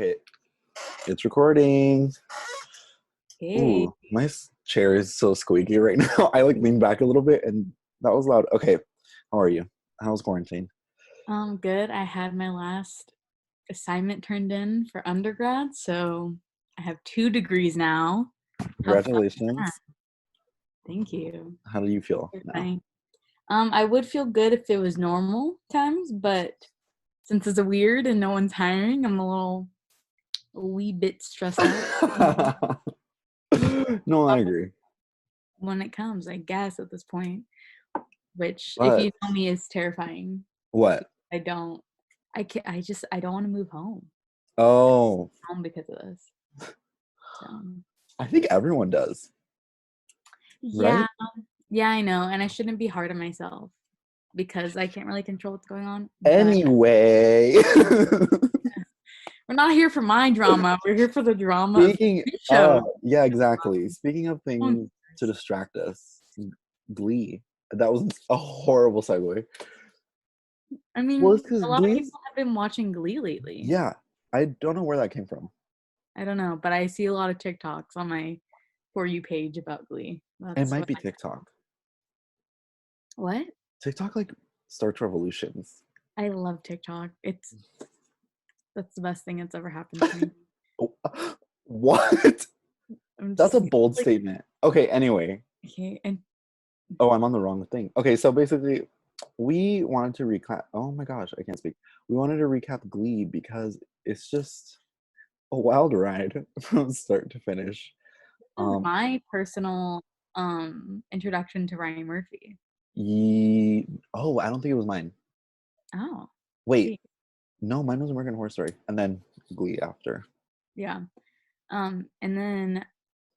Okay, it's recording. Hey, Ooh, my chair is so squeaky right now. I like leaned back a little bit and that was loud. Okay, how are you? How's quarantine? good. I had my last assignment turned in for undergrad, so I have 2 degrees now. How fun is that? Congratulations. Thank you. How do you feel You're now? funny. I would feel good if it was normal times, but since it's a weird and no one's hiring, I'm a wee bit stressed out No, I agree. when it comes, I guess, at this point, which, if But you know me, is terrifying. what? I don't, I don't want to move home. Oh, Home because of this. So. I think everyone does, Yeah, right? yeah, I know, and I shouldn't be hard on myself because I can't really control what's going on, but Anyway, we're not here for my drama. We're here for the drama of speaking your show. yeah, exactly. Speaking of Um, things to distract us, Glee. That was a horrible segue. I Well, mean, it's because a lot of Glee's, people have been watching Glee lately. yeah, I don't know where that came from. I don't know, but I see a lot of TikToks on my For You page about Glee. It That's might what be TikTok. what? TikTok like starts revolutions. I love TikTok. That's the best thing that's ever happened to me. Oh, what? I'm That's a just bold like, statement. Okay, anyway. okay, and Oh, I'm on the wrong thing. Okay, so basically, we wanted to recap. Oh my gosh, I can't speak. We wanted to recap Glee because it's just a wild ride from start to finish. this is Um, my personal introduction to Ryan Murphy. oh, I don't think it was mine. Oh, Wait, see, no, mine was American Horror Story, and then Glee after. yeah. And then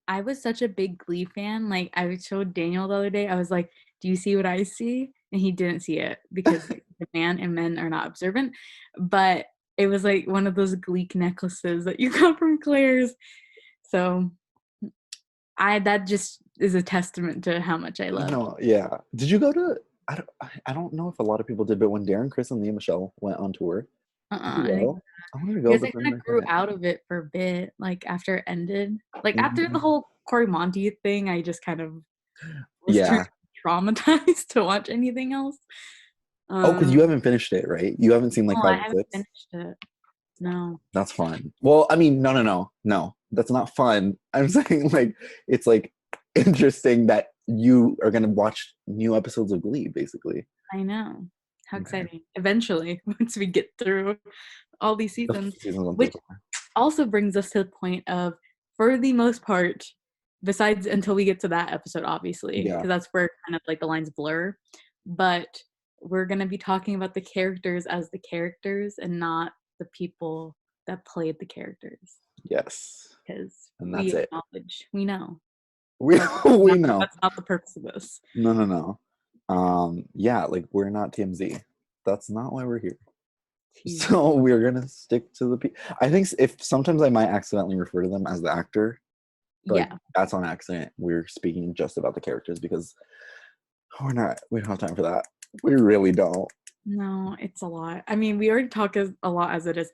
I was such a big Glee fan. Like I showed Daniel the other day. I was like, "Do you see what I see?" And he didn't see it because the man and men are not observant. But it was like one of those Gleek necklaces that you got from Claire's. So I that just is a testament to how much I loved. No, yeah. Did you go to? I don't know if a lot of people did, but when Darren, Chris, and Leah Michelle went on tour, did you I didn't go? I wanted to go, because but I then kind I of grew couldn't. out of it for a bit, like after it ended. Like after the Mhm. whole Cory Monteith thing, I just kind of was too Yeah. traumatized to watch anything else. Oh, because Um, you haven't finished it, right? You haven't seen like no, I five or haven't six. finished it. No. That's fun. Well, I mean, no. That's not fun. I'm saying like it's like interesting that you are gonna watch new episodes of Glee, basically. I know. How Okay. exciting. Eventually, once we get through all these The seasons, season's on which 34. also brings us to the point of, for the most part, besides until we get to that episode, obviously, Yeah. because that's where kind of like the lines blur, but we're going to be talking about the characters as the characters and not the people that played the characters, Yes. because And that's we it. acknowledge, we know. We That's we not, know. that's not the purpose of this. No. Yeah, like we're not TMZ. That's not why we're here. Jeez. So we're gonna stick to the I think if sometimes I might accidentally refer to them as the actor, but like Yeah. that's on accident. We're speaking just about the characters because we don't have time for that. We really don't. No, it's a lot. I mean, we already talk a lot as it is.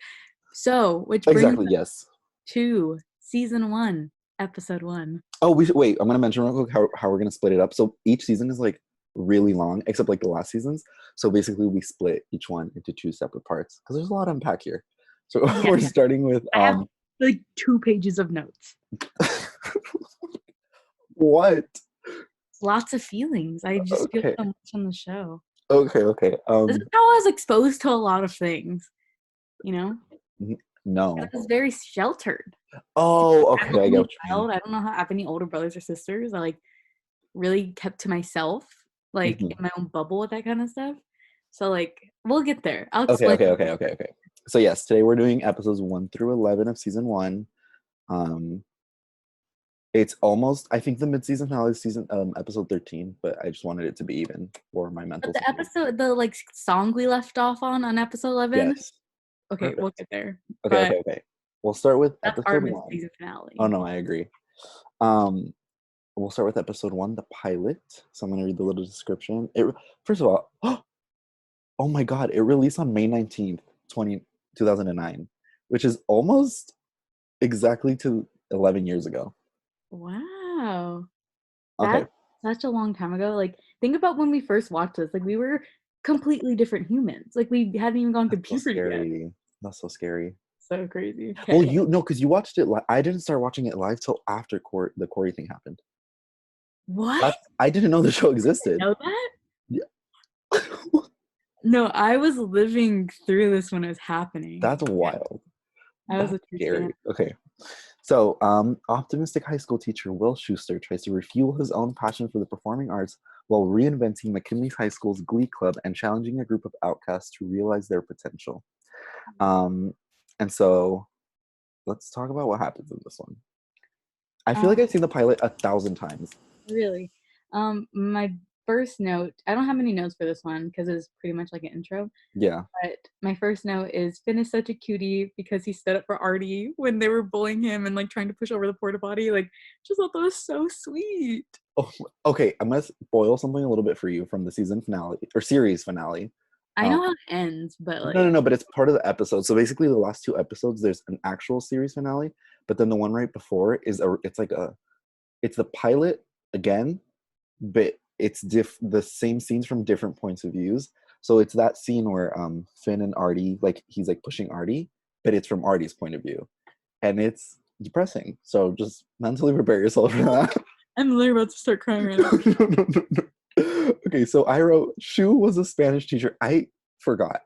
So, which brings Exactly, us yes. to season 1, episode 1. Oh, we should wait. I'm gonna mention real quick how we're gonna split it up. So each season is like really long, except like the last seasons. So basically, we split each one into two separate parts because there's a lot to unpack here. So Yeah, we're starting with I have like 2 pages of notes. what? Lots of feelings. I just feel Okay, so much on the show. okay. This is how I was exposed to a lot of things, you know? I No. was very sheltered. Oh, I'm okay. an I get only what you mean. child. I don't know how I have any older brothers or sisters. I like really kept to myself, like Mhm. in my own bubble with that kind of stuff. So like we'll get there. I'll Okay, explain. okay. So yes, today we're doing episodes 1 through 11 of season one. Um, it's almost I think the mid-season finale is season episode 13, but I just wanted it to be even for my But mental the sanity. episode, the like song we left off on episode 11. Yes, Okay, we'll perfect. get there. Okay, But okay. We'll start with that's our episode one. mid-season Oh finale. no, I agree. Um, we'll start with episode one, the pilot. So I'm gonna read the little description. It first of all, oh my god, it released on May 19th, 2009. which is almost exactly to 11 years ago. Wow. Okay, That's such a long time ago. Like, think about when we first watched this. Like, we were completely different humans. Like, we hadn't even gone through that's so puberty yet. scary. That's so scary. So crazy. Well, Okay. you know, because you watched it. I didn't start watching it live till after the Corey thing happened. What? I didn't know the show existed. Know that? Yeah. No, I was living through this when it was happening. That's wild. I was That's a true fan. scary. Okay. So, optimistic high school teacher Will Schuster tries to refuel his own passion for the performing arts while reinventing McKinley High School's Glee Club and challenging a group of outcasts to realize their potential. Um, and so, let's talk about what happens in this one. I feel like Um, I've seen the pilot 1,000 times. really. My first note, I don't have any notes for this one because it's pretty much like an intro. Yeah. But my first note is Finn is such a cutie because he stood up for Artie when they were bullying him and like trying to push over the porta potty. Like, just thought that was so sweet. Oh, okay. I'm gonna spoil something a little bit for you from the season finale or series finale. I Um, know how it ends, but no, no, like, no, but it's part of the episode. So basically, the last two episodes, there's an actual series finale, but then the one right before is it's the pilot again, but it's the same scenes from different points of views. So it's that scene where Finn and Artie, like he's like pushing Artie, but it's from Artie's point of view, and it's depressing. So just mentally prepare yourself for that. I'm literally about to start crying right now. No, no, no, no. Okay, so I wrote Shu was a Spanish teacher. I forgot.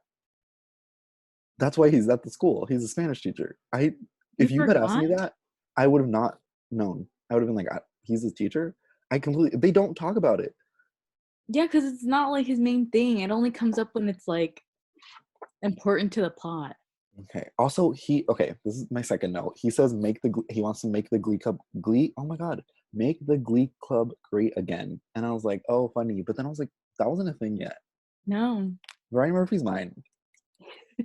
That's why he's at the school. He's a Spanish teacher. You If you had asked forgot? me that, I would have not known. I would have been like, he's a teacher. I completely. They don't talk about it. Yeah, because it's not like his main thing. It only comes up when it's like important to the plot. Okay. Also, okay. This is my second note. He says he wants to make the Glee Club Glee. Oh my God, make the Glee Club great again. And I was like, oh, funny. But then I was like, that wasn't a thing yet. No. Ryan Murphy's mind.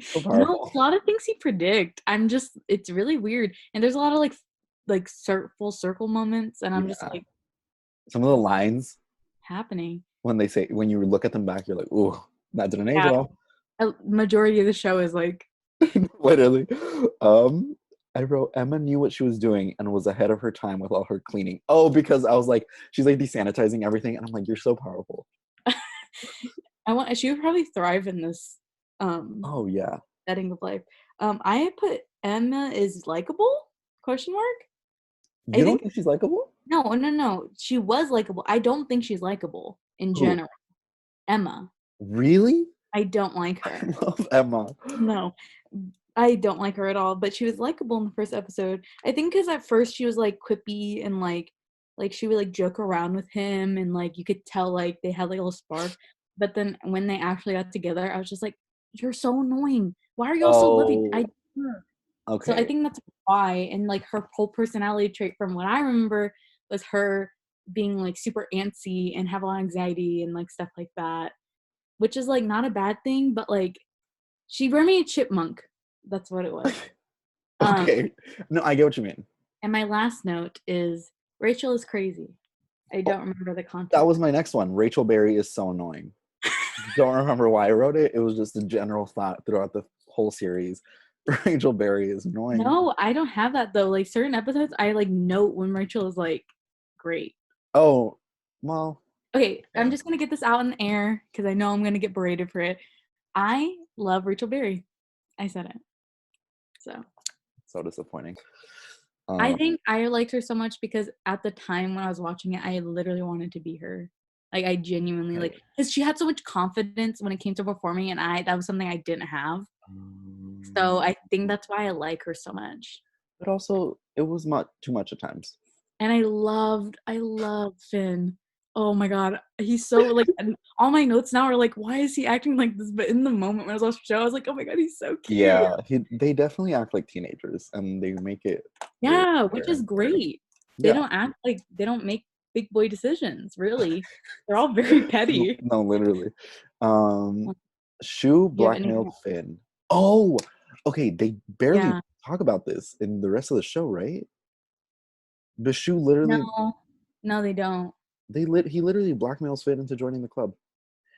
So No, powerful. a lot of things he predict. It's really weird. And there's a lot of full circle moments, and I'm just Yeah. like Some of the lines happening. when you look at them back, you're like, ooh, that didn't age Yeah. well. A majority of the show is like, Literally. Um, I wrote Emma knew what she was doing and was ahead of her time with all her cleaning. Oh, because I was like, she's like desanitizing everything, and I'm like, you're so powerful. she would probably thrive in this um Oh yeah. setting of life. I put Emma is likable? Question mark. I You don't think think she's likable? no, no, no. She was likable. I don't think she's likable in Who? general. Emma. Really? I don't like I her. love Emma. No, I don't like her at all. But she was likable in the first episode. I think because at first she was like quippy and like she would like joke around with him and like you could tell like they had like a little spark. But then when they actually got together, I was just like, "You're so annoying. Why are y'all so loving?" Oh, So I okay. think that's why. And like her whole personality trait, from what I remember, was her being like super antsy and have a lot of anxiety and like stuff like that, which is like not a bad thing, but like she brought me a chipmunk. That's what it was. Um, Okay. No, I get what you mean. and my last note is Rachel is crazy. I Oh, don't remember the that context. was my next one. Rachel Berry is so annoying. Don't remember why I wrote it. It was just a general thought throughout the whole series. Rachel Berry is annoying. No, I don't have that though. Like certain episodes, I like note when Rachel is like great. Oh, well, Okay, I'm okay. just gonna get this out in the air because I know I'm gonna get berated for it. I love Rachel Berry. I said it. So So disappointing. I Um, think I liked her so much because at the time when I was watching it, I literally wanted to be her. Like I genuinely okay. like because she had so much confidence when it came to performing, and that was something I didn't have. So I think that's why I like her so much. But also, it was too much at times. And I love Finn. Oh my god, he's so like. And all my notes now are like, why is he acting like this? But in the moment when I was watching the show, I was like, oh my god, he's so cute. Yeah, they definitely act like teenagers, and they make it very Yeah, which clear is and true. great. They Yeah. don't act like they don't make big boy decisions, really. They're all very No, petty. no, literally. Um, Shu You have anything blackmailed else? Finn. Oh, okay. They barely Yeah. talk about this in the rest of the show, right? But Shu literally, No. No, they don't. he literally blackmails Finn into joining the club.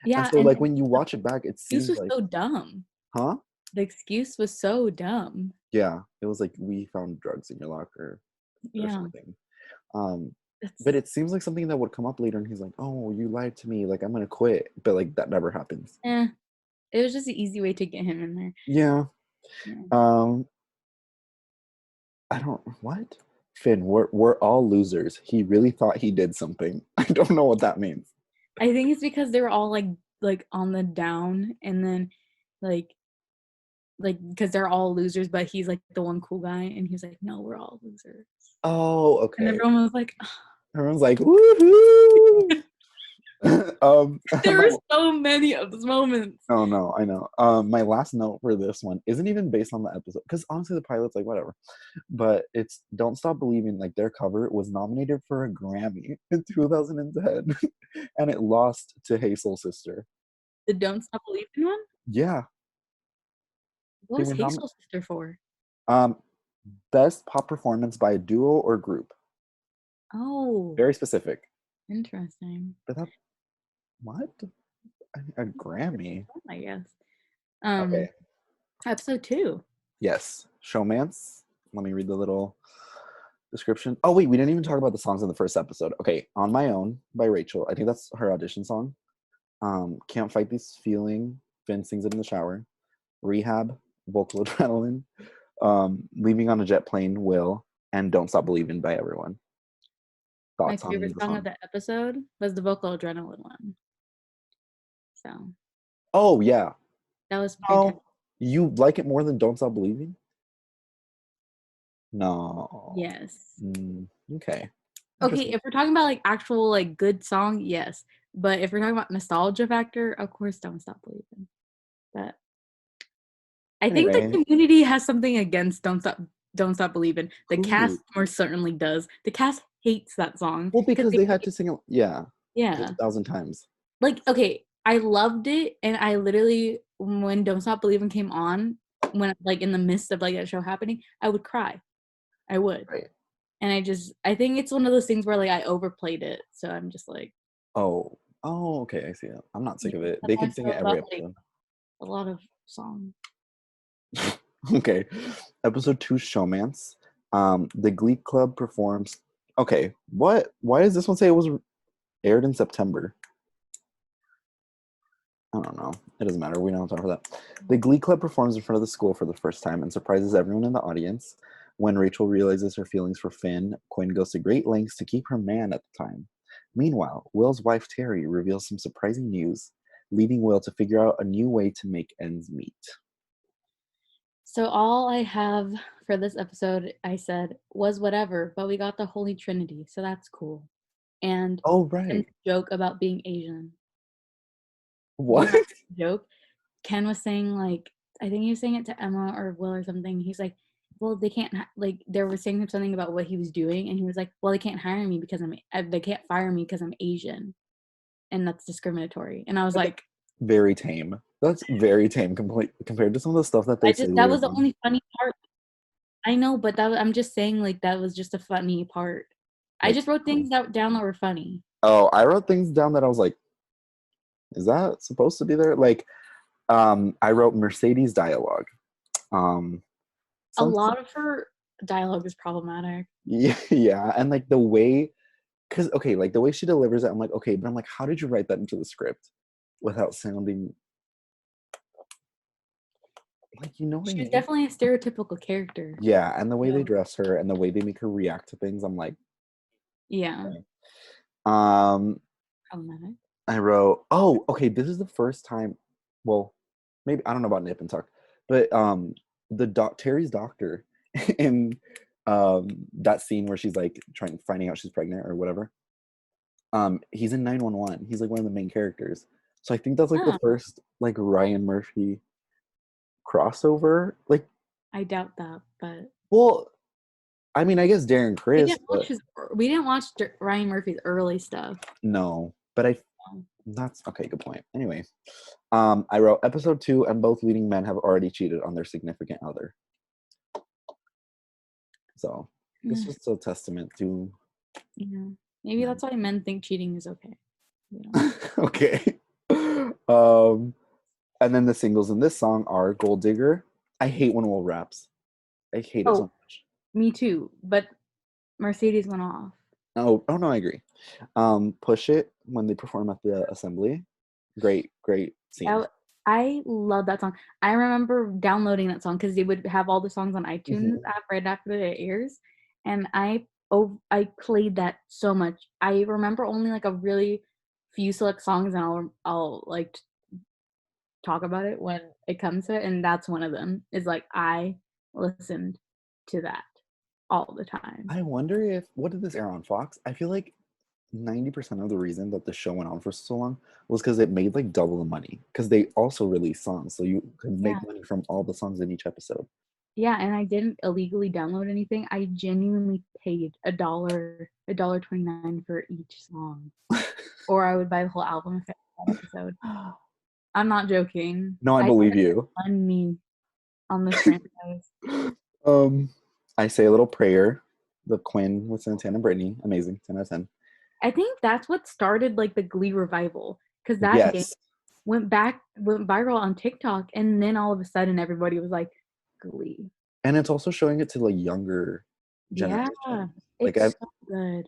And Yeah, so, and like, when you watch it back, it Hughes seems was like, so dumb. huh? The excuse was so dumb. Yeah, it was like, we found drugs in your locker or Yeah, something. Um, but that's it seems like something that would come up later, and he's like, "Oh, you lied to me. Like, I'm gonna quit." But like that never happens. eh. It was just an easy way to get him in there. Yeah. Yeah. Um, I don't what? Finn, we're all losers. He really thought he did something. I don't know what that means. I think it's because they were all like on the down, and then like because they're all losers, but he's like the one cool guy, and he's like, no, we're all losers, Oh, and okay. everyone was like, Everyone's like, "Woohoo!" there My were so many of those moments. Oh no, I know. My last note for this one isn't even based on the episode, because honestly, the pilot's like whatever. But it's "Don't Stop Believing." Like, their cover was nominated for a Grammy in 2010, and it lost to Hey Soul Sister. The Don't Stop Believing one. Yeah, What they was were nominated. Hazel Sister for? Um, best pop performance by a duo or group. Oh, Very specific. interesting. But that what? A Grammy? I guess. Okay. Episode 2. Yes. Showmance. Let me read the little description. Oh wait, we didn't even talk about the songs in the first episode. Okay, "On My Own" by Rachel. I think that's her audition song. "Can't Fight This Feeling." Finn sings it in the shower. "Rehab," vocal adrenaline. "Leaving on a Jet Plane," Will. And "Don't Stop Believing" by everyone. My Thoughts on favorite the song of song? the episode was the vocal adrenaline one. So Oh yeah. that was fantastic. Oh, you like it more than "Don't Stop Believing"? No. Yes. Okay. Okay, Interesting. if we're talking about like actual like good song, yes. But if we're talking about nostalgia factor, of course, Don't Stop Believing. But I think the Anyway, community has something against Don't Stop Believing. The who? cast more certainly does. The cast hates that song Well, because because they had to sing it, yeah, yeah. 1,000 times. Like, okay, I loved it, and I literally, when Don't Stop Believing came on, when like in the midst of like that show happening, I would cry. I would. Right. And I think it's one of those things where like I overplayed it. So I'm just like, Oh. Oh, okay, I see it. I'm not sick yeah, of it. that's They how I can sing it feel every about like episode. a lot of songs. Okay. Episode 2, Showmance. The Glee Club performs. Okay, what? Why does this one say it was aired in September? I don't know. It doesn't matter. We don't have time for that. The Glee Club performs in front of the school for the first time and surprises everyone in the audience. When Rachel realizes her feelings for Finn, Quinn goes to great lengths to keep her man at the time. Meanwhile, Will's wife Terry reveals some surprising news, leading Will to figure out a new way to make ends meet. So all I have for this episode, I said, was whatever, but we got the Holy Trinity, so that's cool. And Oh, Ken's right. joke about being Asian. Do you What? remember the joke? Ken was saying like, I think he was saying it to Emma or Will or something. He's like, well, they can't like they were saying something about what he was doing, and he was like, well, they can't hire me because they can't fire me because I'm Asian, and that's discriminatory. And I was like, Very tame. That's very tame compared to some of the stuff that they say that later was the on. only funny part. I know, but I'm just saying like that was just a funny part. I Like, just wrote things down that were funny. oh, I wrote things down that I was like, is that supposed to be there? Like, I wrote Mercedes dialogue. Um, A some lot of her dialogue is problematic. Yeah, yeah, and like the way, because okay, like the way she delivers it, I'm like, okay, but I'm like, how did you write that into the script without sounding like, you know what I She was mean? definitely a stereotypical character. Yeah, and the way they So, dress her and the way they make her react to things, I'm like, yeah, okay. Um, problematic. I wrote, oh, okay, this is the first time. Well, maybe I don't know about Nip and Tuck, but the Terry's doctor in that scene where she's like finding out she's pregnant or whatever. He's in 911. He's like one of the main characters. So I think that's like the Oh, first like Ryan Murphy crossover. Like, I doubt that, but well, I mean, I guess Darren we Chris, didn't watch but his. We didn't watch Ryan Murphy's early stuff. no. But that's okay, good point. Anyway, I wrote episode 2, and both leading men have already cheated on their significant other. So this Yeah, is a testament to maybe men. that's why men think cheating is okay. We don't. Okay. Um And then the singles in this song are Gold Digger. I hate when Will raps. I hate it so Oh, much. me too. But Mercedes went off. Oh no, I agree. Push It when they perform at the assembly. Great scene. I, I love that song. I remember downloading that song because they would have all the songs on iTunes Mhm. right after it airs, and I played that so much. I remember only like a really few select songs, and I'll like talk about it when it comes to it, and that's one of them. Is like I listened to that all the time. I wonder if what did this air on Fox? I feel like 90% of the reason that the show went on for so long was because it made like double the money. Because they also released songs, so you could Yeah, make money from all the songs in each episode. yeah, and I didn't illegally download anything. I genuinely paid a dollar 29 for each song, or I would buy the whole album if it had that episode. I'm not joking. No, I I believe spent you. money on this franchise. Um, I Say a Little Prayer, the Quinn with Santana and Brittany, amazing, 10 out of 10. I think that's what started like the Glee revival because that game Yes, went viral on TikTok, and then all of a sudden everybody was like, Glee. and it's also showing it to like younger Yeah, generations. Like I, it's so good.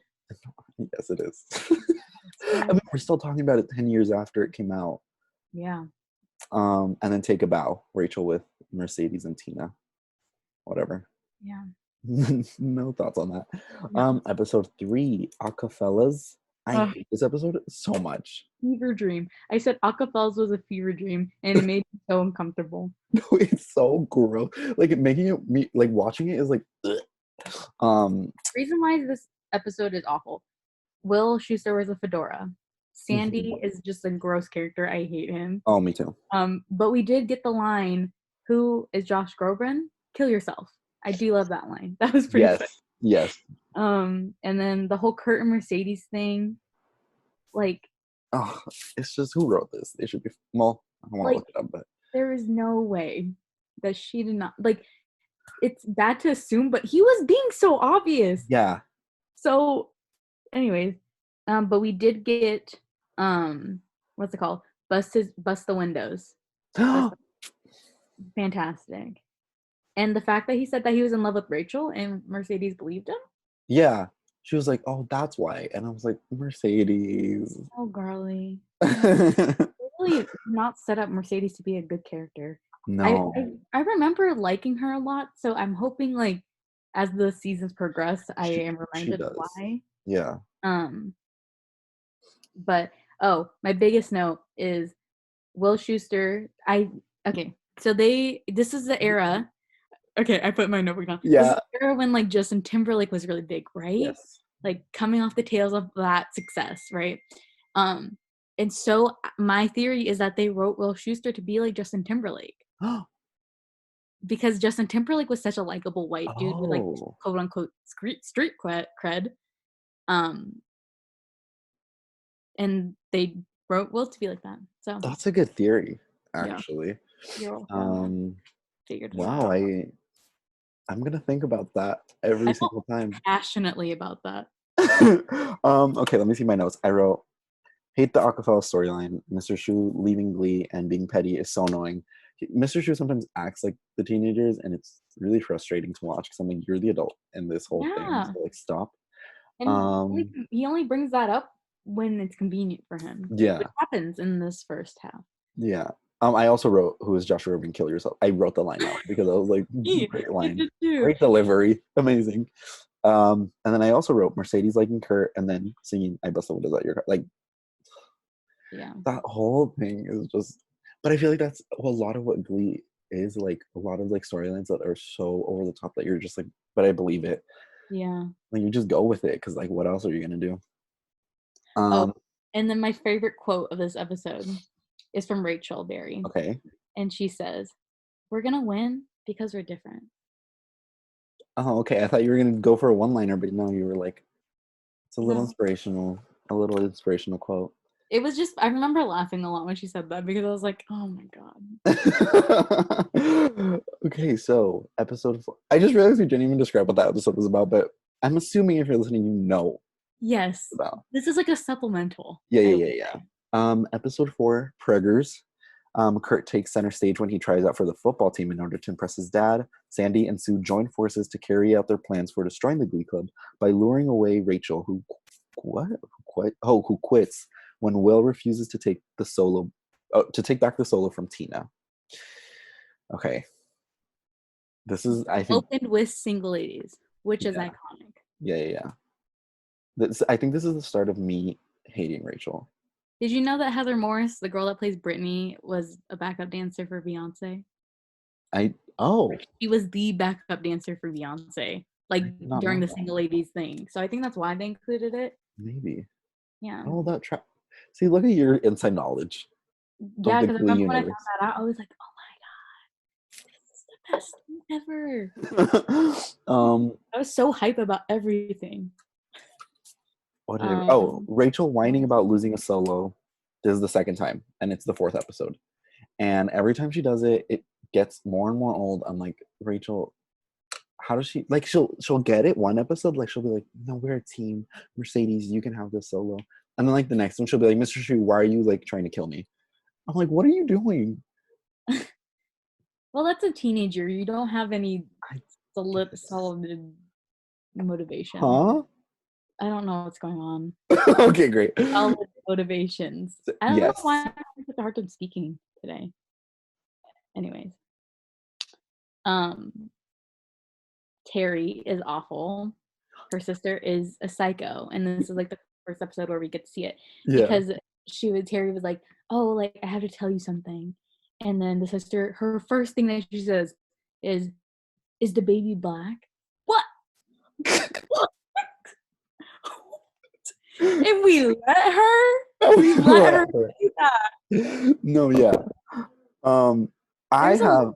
yes, it is. It's I so mean, we're still talking about it 10 years after it came out. yeah. And then Take a Bow, Rachel with Mercedes and Tina, whatever. Yeah. No thoughts on that. No. Episode 3, Acapellas. I Ugh, hate this episode so much. fever dream. I said Acapels was a fever dream, and it made me so uncomfortable. No, it's so gross. Like making it me like watching it is like ugh. Um Reason why this episode is awful. Will Schuster wears a fedora. mhm. Sandy is just a gross character. I hate him. Oh, me too. But we did get the line, "Who is Josh Groban? Kill yourself." I do love that line. That was pretty funny. Yes. Yes. And then the whole Kurt and Mercedes thing, like, Oh, it's just who wrote this? They should be well, I don't want to like look it up, but there is no way that she did not like. It's bad to assume, but he was being so obvious. yeah. So, anyways, but we did get what's it called? Bust the windows. That's fantastic. And the fact that he said that he was in love with Rachel and Mercedes believed him. Yeah. She was like, "Oh, that's why." And I was like, "Mercedes." Oh, girly. Really not set up Mercedes to be a good character. I, No, I I remember liking her a lot, so I'm hoping like as the seasons progress, I am she reminded of does. why. Yeah. Um, but oh, my biggest note is Will Schuster. Okay, so this is the era. Okay, I put my notebook down. This is Yeah. the era when like Justin Timberlake was really big, right? Yes. Like coming off the tails of that success, right? Um, and so my theory is that they wrote Will Schuster to be like Justin Timberlake because Justin Timberlake was such a likable white dude with like Oh, quote unquote street cred. Um, and they wrote Will to be like that. So that's a good theory, yeah, actually. you're welcome. Um, Figured it wow, out. I'm gonna think about that every I felt single time. passionately about that. Okay, let me see my notes. I wrote, hate the Akafel storyline. Mr. Shu leaving Glee and being petty is so annoying. Mr. Shu sometimes acts like the teenagers, and it's really frustrating to watch because I'm like, you're the adult in this whole thing, Yeah, so like, stop. and Um, he only brings that up when it's convenient for him, which yeah, happens in this first half. yeah. I also wrote, "Who is Joshua Rubin? Kill yourself." I wrote the line out because I was like, great I line, did too. great delivery, amazing. And then I also wrote Mercedes liking Kurt and then singing "I Bust the Windows Out Your Car." Like Yeah, that whole thing is just. But I feel like that's a lot of what Glee is like. A lot of like storylines that are so over the top that you're just like, but I believe it. yeah. Like you just go with it because like, what else are you gonna do? Oh, Um. and then my favorite quote of this episode is from Rachel Berry, Okay. and she says, "We're gonna win because we're different." Oh, okay. I thought you were gonna go for a one-liner, but no, you were like, it's a little No, inspirational. A little inspirational quote. it was just I remember laughing a lot when she said that because I was like, "Oh my god." Okay, so episode 4. I just realized we didn't even describe what that episode was about, but I'm assuming if you're listening, you know Yes, about. this is like a supplemental. Yeah, I yeah, would yeah, yeah. say. Episode 4, Preggers. Kurt takes center stage when he tries out for the football team in order to impress his dad. Sandy and Sue join forces to carry out their plans for destroying the Glee Club by luring away Rachel, who quits when Will refuses to take back the solo from Tina. Okay, this is, I think, opened with single ladies, which is iconic. Yeah. I think this is the start of me hating Rachel. Did you know that Heather Morris, the girl that plays Britney, was a backup dancer for Beyonce? She was the backup dancer for Beyonce, like during the single ladies thing. So I think that's why they included it. Maybe. Yeah. Oh, that See, look at your inside knowledge. Yeah, because I remember when I found that out, I was like, oh my god, this is the best thing ever. I was so hype about everything. Rachel whining about losing a solo. This is the second time, and it's the 4th episode. And every time she does it, it gets more and more old. I'm like, Rachel, how does she, like, she'll get it one episode, like she'll be like, no, we're a team, Mercedes, you can have this solo. And then like the next one she'll be like, Mr. Shu, why are you like trying to kill me? I'm like, what are you doing? Well, that's a teenager. You don't have any solid motivation. Huh? I don't know what's going on. Okay, great. Solid motivations. I don't know why I'm such a hard time speaking today. Anyways. Terry is awful. Her sister is a psycho. And this is like the first episode where we get to see it. Yeah. Because Terry was like, oh, like, I have to tell you something. And then the sister, her first thing that she says is the baby black? What? And we let her? We let her do that. No, yeah. I have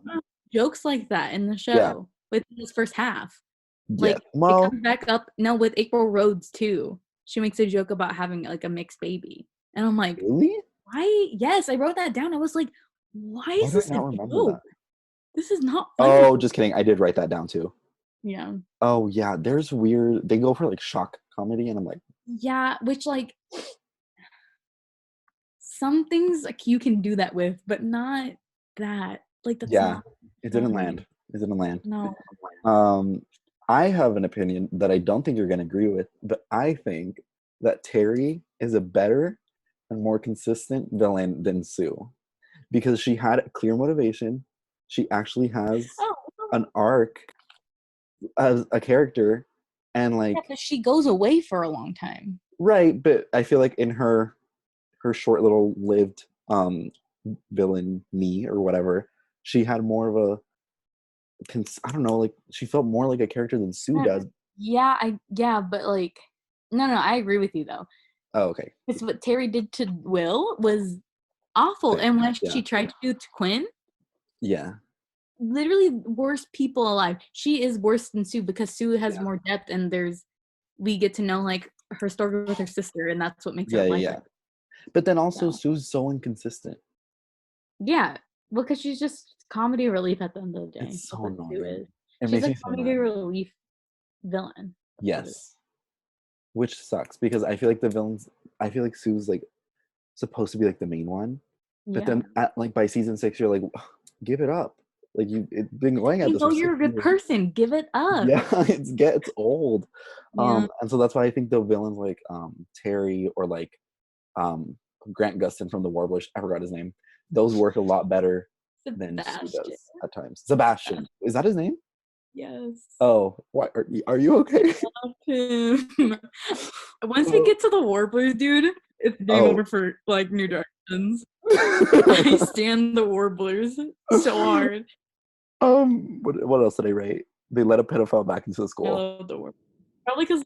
jokes like that in the show with this first half. Like, it comes back up with April Rhodes too. She makes a joke about having like a mixed baby. And I'm like, really? Why? Yes, I wrote that down. I was like, why is this a joke? This is not funny. Oh, just kidding. I did write that down too. Yeah. Oh yeah, there's weird, they go for like shock comedy and I'm like, yeah, which like some things like you can do that with, but not that. Like that's not it didn't land. It didn't land. No. I have an opinion that I don't think you're gonna agree with, but I think that Terry is a better and more consistent villain than Sue. Because she had a clear motivation. She actually has an arc as a character, and like but she goes away for a long time. Right, but I feel like in her short little lived villain me or whatever, she had more of a I don't know, like she felt more like a character than Sue does. But like no, I agree with you though. Oh, okay. It's what Terry did to Will was awful, and what she tried to do to Quinn. Yeah. Literally worst people alive. She is worse than Sue because Sue has more depth, and we get to know like her story with her sister, and that's what makes her like her. But then also Sue's so inconsistent. Yeah, because she's just comedy relief at the end of the day. It's so annoying. She's a comedy relief villain. Yes. Which sucks because I feel like Sue's like supposed to be like the main one. But then by season 6 you're like, give it up. Like it's been going at this. You're a good person. Give it up. Yeah, it gets old. And so that's why I think the villains like Terry or like Grant Gustin from the Warblers, I forgot his name. Those work a lot better than Sue does at times. Sebastian. Is that his name? Yes. Oh, why are you okay? I love him. Once we get to the Warblers, dude, it's game over for like New Directions. I stand the Warblers so hard. What else did I write? They let a pedophile back into the school. I love the Warblers. Probably because.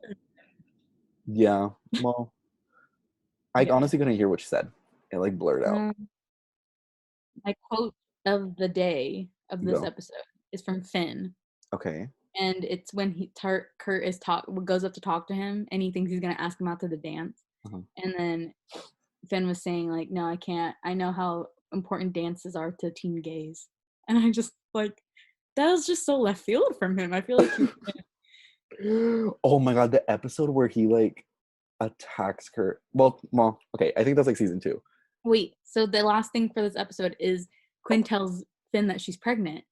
Yeah. Well, I honestly couldn't hear what you said. It like blurred out. My quote of the day of this episode is from Finn. Okay. And it's when Kurt is goes up to talk to him, and he thinks he's gonna ask him out to the dance. And then Finn was saying like, "No, I can't. I know how important dances are to teen gays." And I just like that was just so left field from him. I feel like oh my god, the episode where he like attacks Kurt. Well, okay, I think that's like season 2. Wait, so the last thing for this episode is Quinn tells Finn that she's pregnant,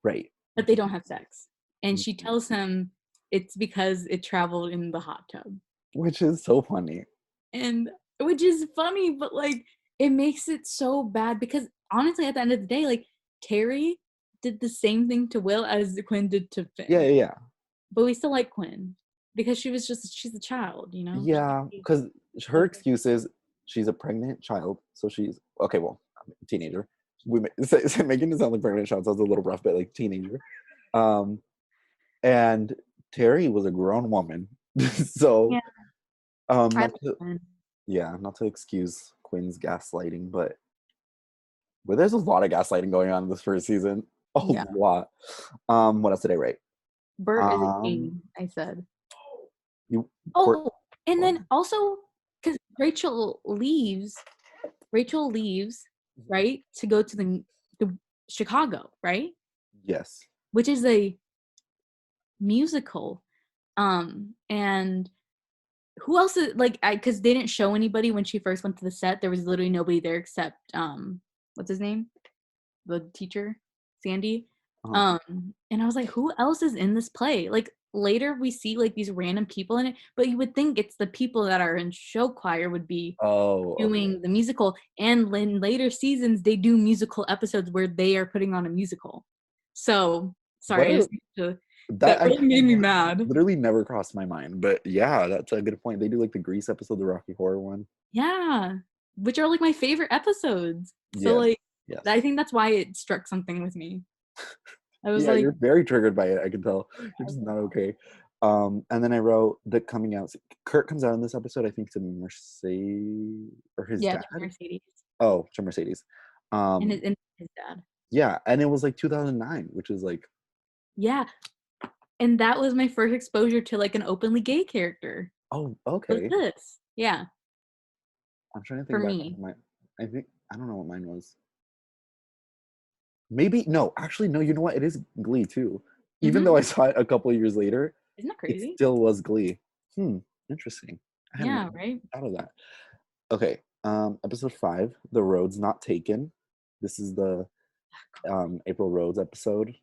Right. but they don't have sex. And she Mhm. tells him it's because it traveled in the hot tub. Which is so funny. And which is funny, but like it makes it so bad because honestly, at the end of the day, like Terry did the same thing to Will as Quinn did to Yeah, Finn. yeah, yeah. But we still like Quinn because she's a child, you know? Yeah, because her excuse is she's a pregnant child, so she's okay. Well, a teenager. Making it sound like pregnant child sounds a little rough, but like teenager. Um, and Terry was a grown woman, so Yeah, I not like to Quinn. yeah, not to excuse Quinn's gaslighting, but there's a lot of gaslighting going on in this first season. A Yeah. lot. What else did I write? Bert is a Um, king, I said. you court. Oh, and What? then also because Rachel leaves, right, to go to the Chicago, right? Yes. Which is a musical. And who else is like I because they didn't show anybody when she first went to the set. There was literally nobody there except what's his name? The teacher, Sandy. Uh-huh. And I was like, who else is in this play? Like later we see like these random people in it, but you would think it's the people that are in show choir would be Oh, okay. doing the musical. And in later seasons, they do musical episodes where they are putting on a musical. So What sorry, I a just need to that that I really made me mad. literally never crossed my mind. But yeah, that's a good point. They do like the Grease episode, the Rocky Horror one. Yeah, which are like my favorite episodes. So Yes. like Yes. I think that's why it struck something with me. I was Yeah, like, you're very triggered by it. I can tell. You're just not okay. And then I wrote the coming out. Kurt comes out in this episode, I think, to Mercedes or his yeah, dad. to Mercedes Oh, to Mercedes. and Um, his dad. yeah, and it was like 2009, which is like, Yeah, and that was my first exposure to like an openly gay character. oh, Was okay. this? Yeah, I'm trying to for think back me. on my. I think I don't know what mine was. Maybe no, actually no. You know what? It is Glee too. Even Hmm. though I saw it a couple of years later, Isn't that it crazy? still was Glee. Hmm, interesting. I hadn't Yeah, even right. thought of that. Okay, episode 5, The Road's Not Taken. This is the April Rhodes episode.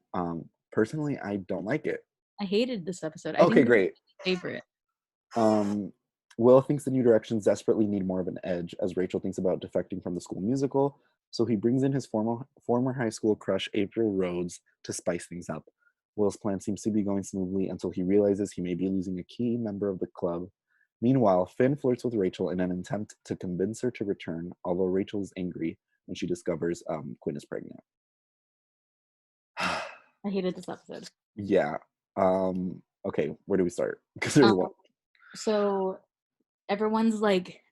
Personally, I don't like it. I hated this episode. I Okay, think this is great. my favorite. Um, Will thinks the new directions desperately need more of an edge as Rachel thinks about defecting from the school musical. So he brings in his former high school crush, April Rhodes, to spice things up. Will's plan seems to be going smoothly until he realizes he may be losing a key member of the club. Meanwhile, Finn flirts with Rachel in an attempt to convince her to return, although Rachel is angry when she discovers Quinn is pregnant. I hated this episode. Yeah. Okay, where do we start? Because there's Um, a lot. so everyone's like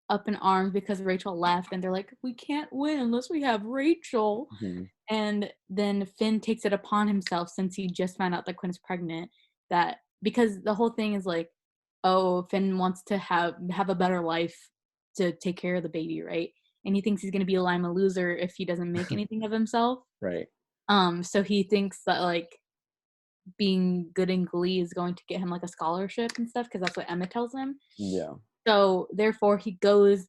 up in arms because Rachel left, and they're like, we can't win unless we have Rachel. Mhm. And then Finn takes it upon himself since he just found out that Quinn's pregnant. That because the whole thing is like, oh, Finn wants to have a better life to take care of the baby, right? And he thinks he's gonna be a Lima loser if he doesn't make anything of himself. Right. So he thinks that like being good in Glee is going to get him like a scholarship and stuff because that's what Emma tells him. Yeah. So therefore, he goes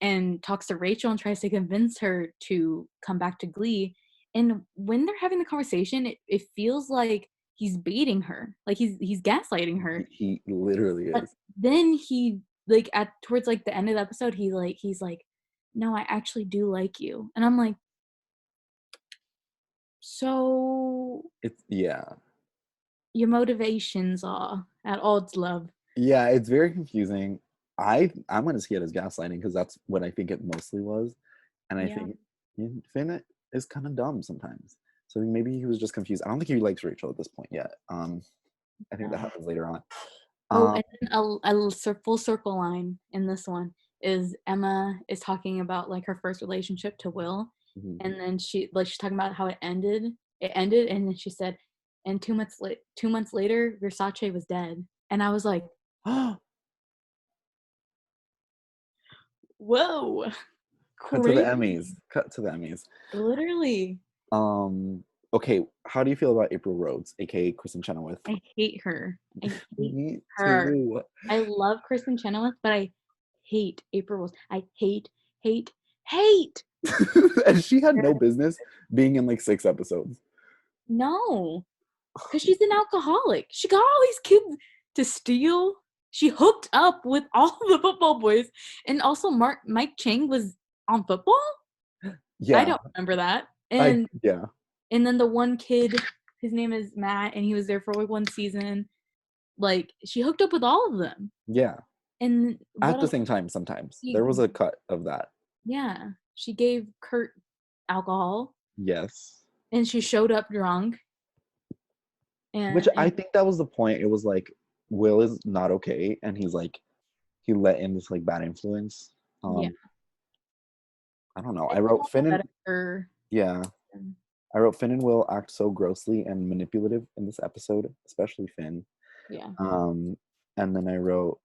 and talks to Rachel and tries to convince her to come back to Glee. And when they're having the conversation, it feels like he's baiting her, like he's gaslighting her. He literally But is. then he like at towards like the end of the episode, he's like, "No, I actually do like you," and I'm like, "So It's yeah. your motivations are at odds, love." Yeah, it's very confusing. I'm gonna see it as gaslighting because that's what I think it mostly was. And I Yeah. think Finn is kind of dumb sometimes. So maybe he was just confused. I don't think he likes Rachel at this point yet. I think that No. happens later on. Oh, Um, and then full circle line in this one is Emma is talking about like her first relationship to Will, mhm. and then she's talking about how it ended. It ended, and then she said, "And 2 months later, Versace was dead." And I was like, "Whoa, Cut to the crazy!" Emmys. Cut to the Emmys. Literally, Um, okay, how do you feel about April Rhodes, aka Kristen Chenoweth? I hate her. I hate Me her. too. I love Kristen Chenoweth, but I hate April Rose. I hate, hate. And she had no business being in like 6 episodes. No, because she's an alcoholic. She got all these kids to steal. She hooked up with all the football boys, and also Mike Chang was on football. I Yeah. don't remember that. And Yeah. and then the one kid, his name is Matt, and he was there for like 1 season. Like she hooked up with all of them. Yeah. And At what the else? same time, sometimes She, there was a cut of that. yeah, she gave Kurt alcohol, Yes. and she showed up drunk. Which I And think that was the point. It was like Will is not okay, and he's like he let in this like bad influence. yeah, I don't know. I I feel wrote Finn and better. yeah. I wrote Finn and Will act so grossly and manipulative in this episode, especially Finn. Yeah. And then I wrote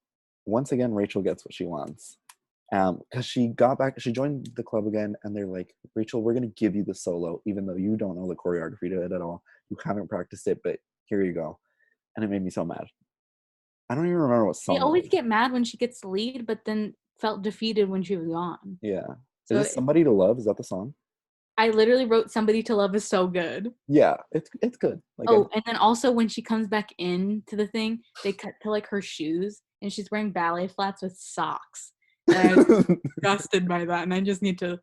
once again Rachel gets what she wants. Because she joined the club again, and they're like, Rachel, we're gonna give you the solo, even though you don't know the choreography to it at all. You haven't practiced it, but here you go. And it made me so mad. I don't even remember what They song it always was. get mad when she gets the lead, but then felt defeated when she was gone. Yeah. So Is it Somebody to Love? Is that the song? I literally wrote Somebody to Love is so good. Yeah, it's good. Like Oh, and then also when she comes back into the thing, they cut to like her shoes, and she's wearing ballet flats with socks. And I was disgusted by that, and I just need to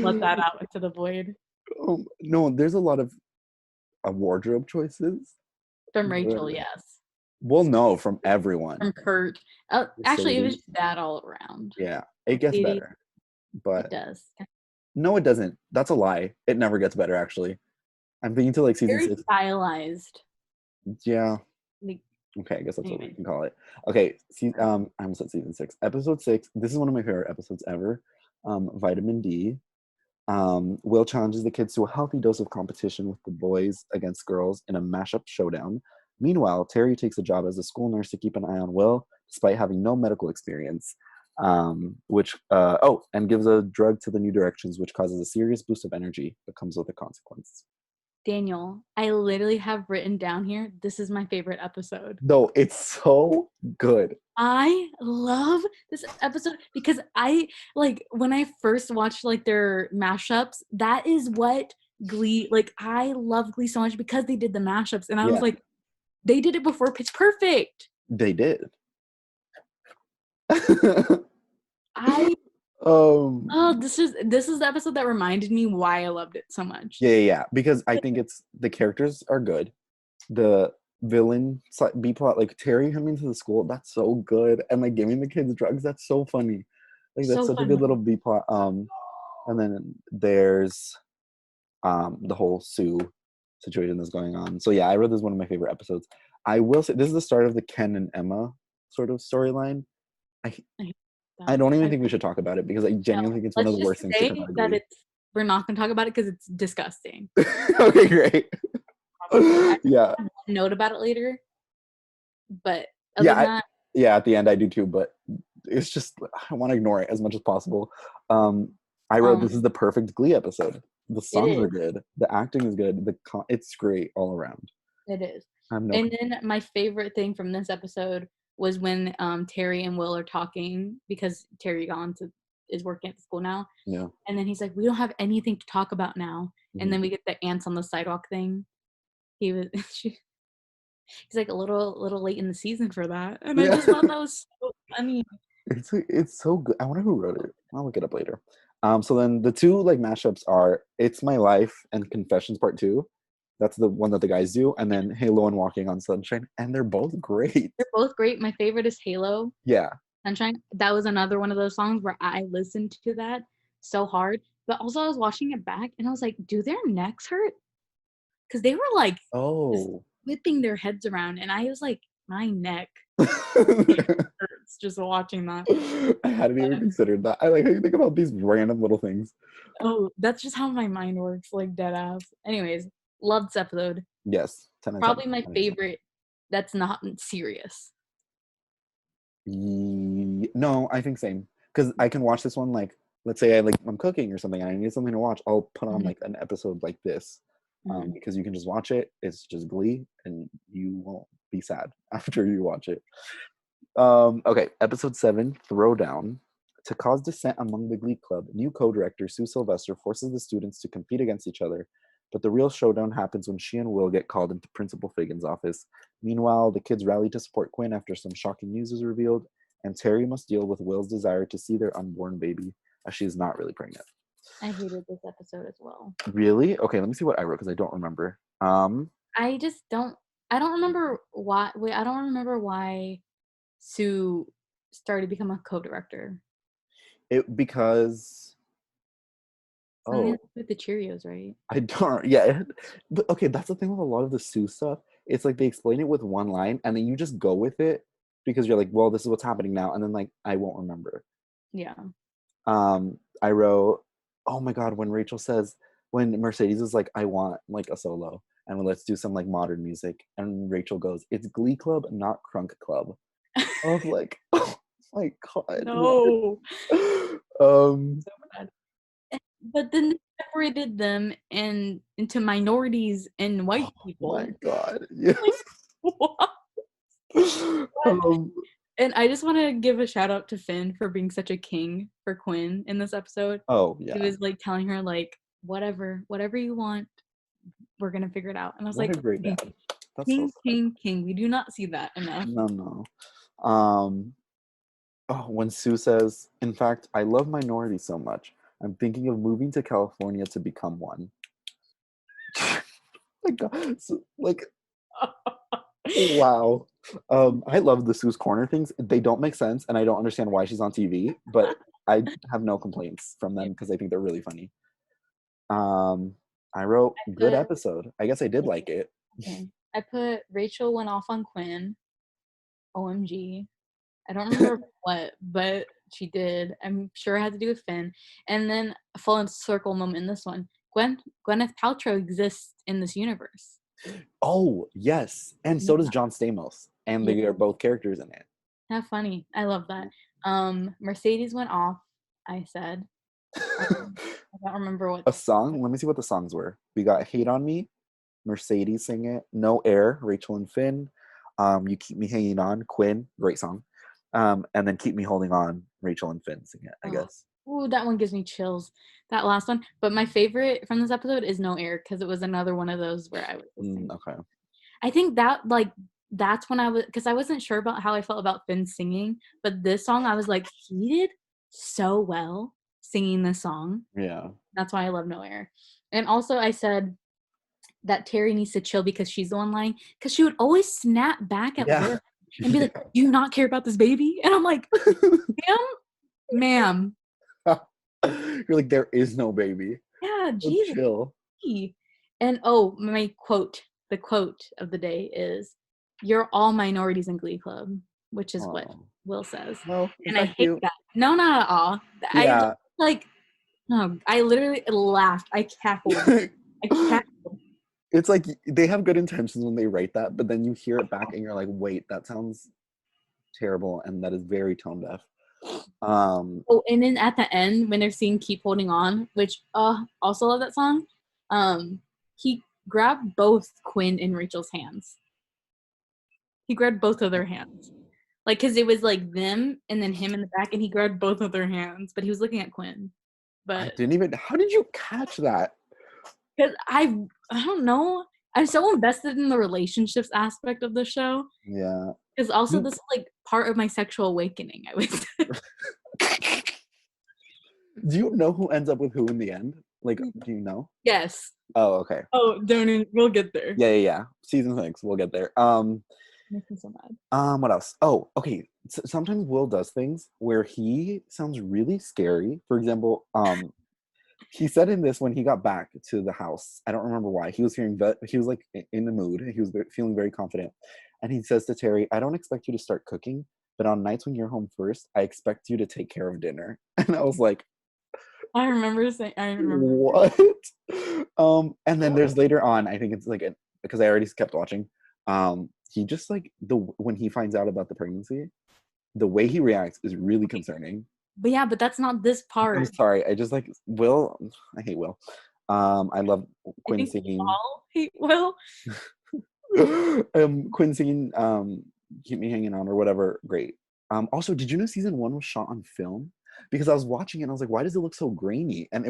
let that out into the void. No, there's a lot of wardrobe choices. From Rachel, But, yes. well, no, from everyone. From Kurt. Actually, it was just that all around. Yeah, it gets Sadie, better. it But does. no, it doesn't. That's a lie. It never gets better, actually. I'm thinking to like season Very 6. stylized. Yeah. Like, Okay, I guess that's what we anyway. can call it. Okay, I almost said season 6. Episode 6. This is one of my favorite episodes ever. Vitamin D. Will challenges the kids to a healthy dose of competition with the boys against girls in a mashup showdown. Meanwhile, Terry takes a job as a school nurse to keep an eye on Will, despite having no medical experience. And gives a drug to the New Directions, which causes a serious boost of energy that comes with a consequence. Daniel, I literally have written down here, this is my favorite episode. No, it's so good. I love this episode because I like when I first watched like their mashups, that is what Glee, like I love Glee so much because they did the mashups, and I was Yeah, like, they did it before Pitch Perfect. they did. I um oh, this is the episode that reminded me why I loved it so much. yeah, because I think it's the characters are good. The villain B plot, like Terry coming to the school, that's so good, and like giving the kids drugs, that's so funny. Like that's So such a good funny. little B plot. And then there's the whole Sue situation that's going on. So yeah, I wrote this as one of my favorite episodes. I will say this is the start of the Ken and Emma sort of storyline. I I don't even think we should talk about it because I genuinely think it's one Let's of the just worst things to say come out of that Glee. we're not going to talk about it because it's disgusting. Okay, great. I Yeah. have a note about it later, but other Yeah, than that, at the end I do too, but it's just I want to ignore it as much as possible. I wrote this is the perfect Glee episode. The songs are good, the acting is good, it's great all around. it is. I'm no. And then my favorite thing from this episode was when Terry and Will are talking because Terry is working at the school now. Yeah. And then he's like, we don't have anything to talk about now. Mm-hmm. And then we get the ants on the sidewalk thing. He's like a little late in the season for that. And I just thought that was so funny. It's so good. I wonder who wrote it. I'll look it up later. So then the two like mashups are It's My Life and Confessions Part 2. That's the one that the guys do, and then Halo and Walking on Sunshine, and they're both great. They're both great. My favorite is Halo. Yeah. Sunshine. That was another one of those songs where I listened to that so hard. But also I was watching it back and I was like, do their necks hurt? Because they were like whipping their heads around, and I was like, my neck hurts just watching that. I hadn't even considered that. I like how you think about these random little things. Oh, that's just how my mind works, like dead ass. Anyways, loved this episode. Yes. 10 Probably my favorite that's not serious. No, I think same. Because I can watch this one like, let's say I'm cooking or something and I need something to watch. I'll put on like an episode like this. Because you can just watch it. It's just Glee, and you won't be sad after you watch it. Okay, episode 7, Throwdown. To cause dissent among the Glee Club, new co-director Sue Sylvester forces the students to compete against each other, but the real showdown happens when she and Will get called into Principal Fagan's office. Meanwhile, the kids rally to support Quinn after some shocking news is revealed, and Terry must deal with Will's desire to see their unborn baby, as she is not really pregnant. I hated this episode as well. Really? Okay, let me see what I wrote because I don't remember. I just don't. I don't remember why. Wait, I don't remember why Sue started to become a co-director. Because Something with the Cheerios, right? I don't. Yeah. But, okay, that's the thing with a lot of the Sue stuff. It's like they explain it with one line, and then you just go with it because you're like, well, this is what's happening now, and then like I won't remember. Yeah. I wrote, oh my god, when Mercedes is like, I want like a solo, and let's do some like modern music, and Rachel goes, it's Glee Club, not Crunk Club. I was like, oh my god. No. um So bad. But then they separated them into minorities and white people. My god. Yeah. Like, what? And I just want to give a shout out to Finn for being such a king for Quinn in this episode. Oh yeah. He was like telling her like whatever you want, we're gonna figure it out. And I was What like, a great dad. That's king, so sad. king. We do not see that enough. No. When Sue says, in fact, I love minorities so much. I'm thinking of moving to California to become one. My god. So, like wow. I love the Sue's Corner things. They don't make sense, and I don't understand why she's on TV, but I have no complaints from them because I think they're really funny. I wrote good episode. I guess I did like it. Okay. I put Rachel went off on Quinn. OMG. I don't remember what, but she did. I'm sure it had to do with Finn. And then a full circle moment in this one. Gwyneth Paltrow exists in this universe. Oh, yes. And so does John Stamos. And they are both characters in it. How funny. I love that. Mercedes went off, I said. I don't remember what. A song? Let me see what the songs were. We got Hate on Me, Mercedes sing it, No Air, Rachel and Finn, You Keep Me Hanging On, Quinn, great song. And then Keep Me Holding On, Rachel and Finn sing it, I guess. Ooh, that one gives me chills. That last one. But my favorite from this episode is No Air because it was another one of those where I was listening. Okay. I think that's when I was, because I wasn't sure about how I felt about Finn singing, but this song I was like, he did so well singing this song. Yeah. That's why I love No Air. And also I said that Terry needs to chill because she's the one lying, because she would always snap back at work and be like, do you not care about this baby? And I'm like, ma'am. You're like, there is no baby. Yeah, Jesus. Chill. And my quote, the quote of the day is, you're all minorities in Glee Club, which is what Will says. No, and I hate that. No, not at all. Yeah. I literally laughed. I cackled. It's like they have good intentions when they write that, but then you hear it back and you're like, wait, that sounds terrible, and that is very tone deaf. And then at the end when they're singing Keep Holding On, which also love that song, he grabbed both Quinn and Rachel's hands. He grabbed both of their hands, like, because it was like them and then him in the back, and he grabbed both of their hands, but he was looking at Quinn. But I didn't even. How did you catch that? Because I don't know. I'm so invested in the relationships aspect of the show. Yeah. Because also this is like part of my sexual awakening, I would say. Do you know who ends up with who in the end? Like, do you know? Yes. Oh, okay. Oh, don't even, we'll get there. Yeah. Season 6, we'll get there. Makes me so mad. What else? Oh, okay. Sometimes Will does things where he sounds really scary. For example, he said in this when he got back to the house, I don't remember why. He was like in the mood. He was feeling very confident. And he says to Terry, I don't expect you to start cooking, but on nights when you're home first, I expect you to take care of dinner. And I was like, I remember. What? And then there's later on, I think it's like, because I already kept watching, he just like, when he finds out about the pregnancy, the way he reacts is really concerning. But that's not this part. I'm sorry. I just like Will. I hate Will. I love Quinn singing. We all hate Will. Quinn singing Keep Me Hanging On or whatever. Great. Also, did you know season 1 was shot on film? because I was watching it and I was like, why does it look so grainy? And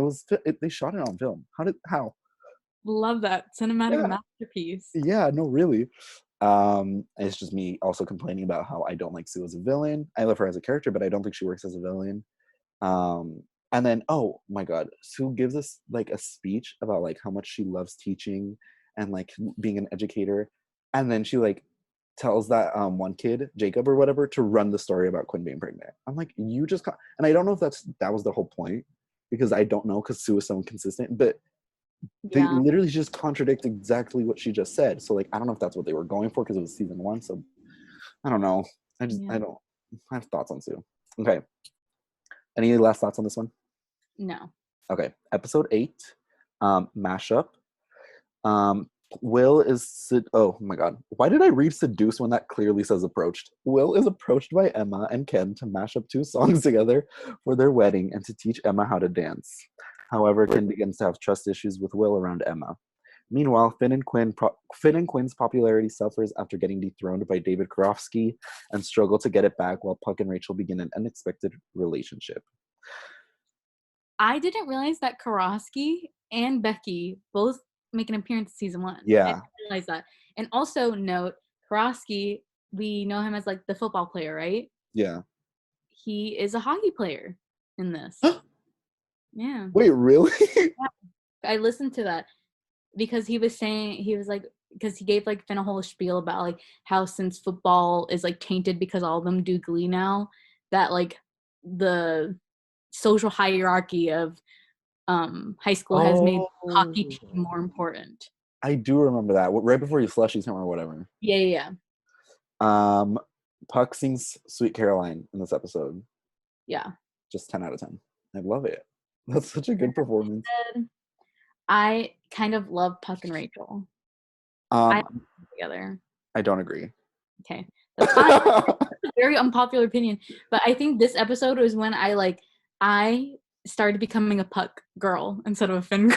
they shot it on film. How? Love that cinematic Yeah, masterpiece. yeah, no, really. It's just me also complaining about how I don't like Sue as a villain. I love her as a character, but I don't think she works as a villain. Um, and then, oh my God, Sue gives us like a speech about like how much she loves teaching and like being an educator. And then she like tells that one kid, Jacob or whatever, to run the story about Quinn being pregnant. I'm like, you just and I don't know if that was the whole point because I don't know because Sue is so inconsistent, but they Yeah. literally just contradict exactly what she just said. So like, I don't know if that's what they were going for because it was season 1. So I don't know. Yeah. I don't I have thoughts on Sue. Okay. Any last thoughts on this one? No. Okay. Episode 8, mashup. Um, Will oh my God. Why did I read seduce when that clearly says approached? Will is approached by Emma and Ken to mash up 2 songs together for their wedding and to teach Emma how to dance. However, Ken begins to have trust issues with Will around Emma. Meanwhile, Finn and Quinn's popularity suffers after getting dethroned by David Karofsky and struggle to get it back while Puck and Rachel begin an unexpected relationship. I didn't realize that Karofsky and Becky both make an appearance in season 1. I Yeah, didn't realize that. And also note, Karofsky, we know him as like the football player, right? yeah. He is a hockey player in this. Yeah. Wait, really? I listened to that because he was saying, he was like, because he gave like Finn a whole spiel about like how since football is like tainted because all of them do Glee now, that like the social hierarchy of high school has made Oh, hockey team more important. I do remember that. Right before he flushes him or whatever. Yeah, yeah, yeah. Um, Puck sings Sweet Caroline in this episode. Yeah. Just 10 out of 10. I love it. That's such a good performance. I kind of love Puck and Rachel. I love Um, them together. I don't agree. Okay, that's fine. It's a very unpopular opinion, but I think this episode was when I started becoming a Puck girl instead of a Finn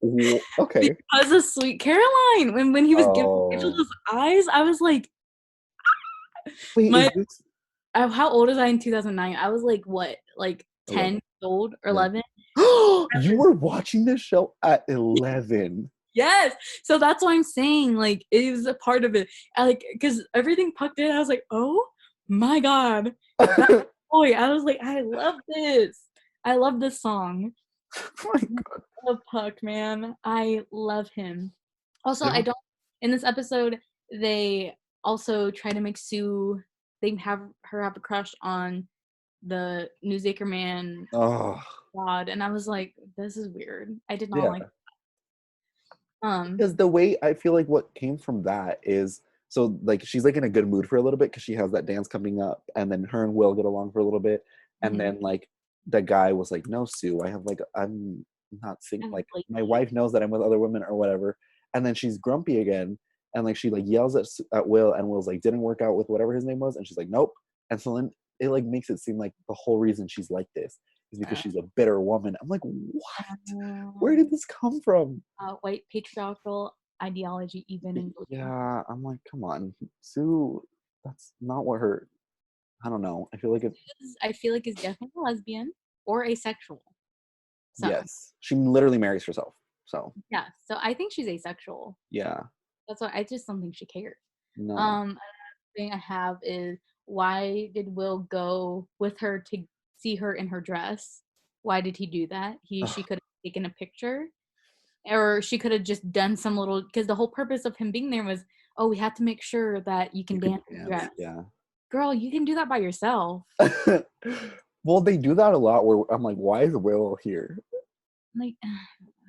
girl Okay. because of Sweet Caroline. When he was giving Rachel Oh. those eyes, I was like, Wait, my is this? how old was I in 2009? I was like what, like 10 years 11. old or Yeah. 11? You were watching this show at 11. Yes. So that's why I'm saying like it was a part of it. I like because everything Puck did, I was like, oh my God. That boy. I was like, I love this. I love this song. Oh my God. I love Puck, man. I love him. Also, I Yeah. don't in this episode, they also try to make Sue they have her have a crush on the newsacre man Oh, God. And I was like, this is weird. I did not yeah. like um Because the way I feel like what came from that is so like she's like in a good mood for a little bit because she has that dance coming up, and then her and Will get along for a little bit, and mhm. then like the guy was like, "No, Sue, I'm not I seeing was like like, my wife knows that I'm with other women or whatever," and then she's grumpy again, and like she like yells at Will, and Will's like didn't work out with whatever his name was, and she's like, "Nope," and so then it like makes it seem like the whole reason she's like this is because she's a bitter woman. I'm like, what? Where um, did this come from? white patriarchal ideology even in Glee. Yeah, I'm like, come on, Sue. That's not what her. I don't know. I feel like it. I feel like is definitely a lesbian or asexual. So Yes, she literally marries herself. So yeah, so I think she's asexual. yeah, That's why I just don't think she cares. no. Another thing I have is why did Will go with her to see her in her dress? Why did he do that? She Ugh, could have taken a picture, or she could have just done some little because the whole purpose of him being there was, oh, we have to make sure that you you can could dance in the dance. dress. Yeah. Girl, you can do that by yourself. Well, they do that a lot. Where I'm like, why is Will here? Like,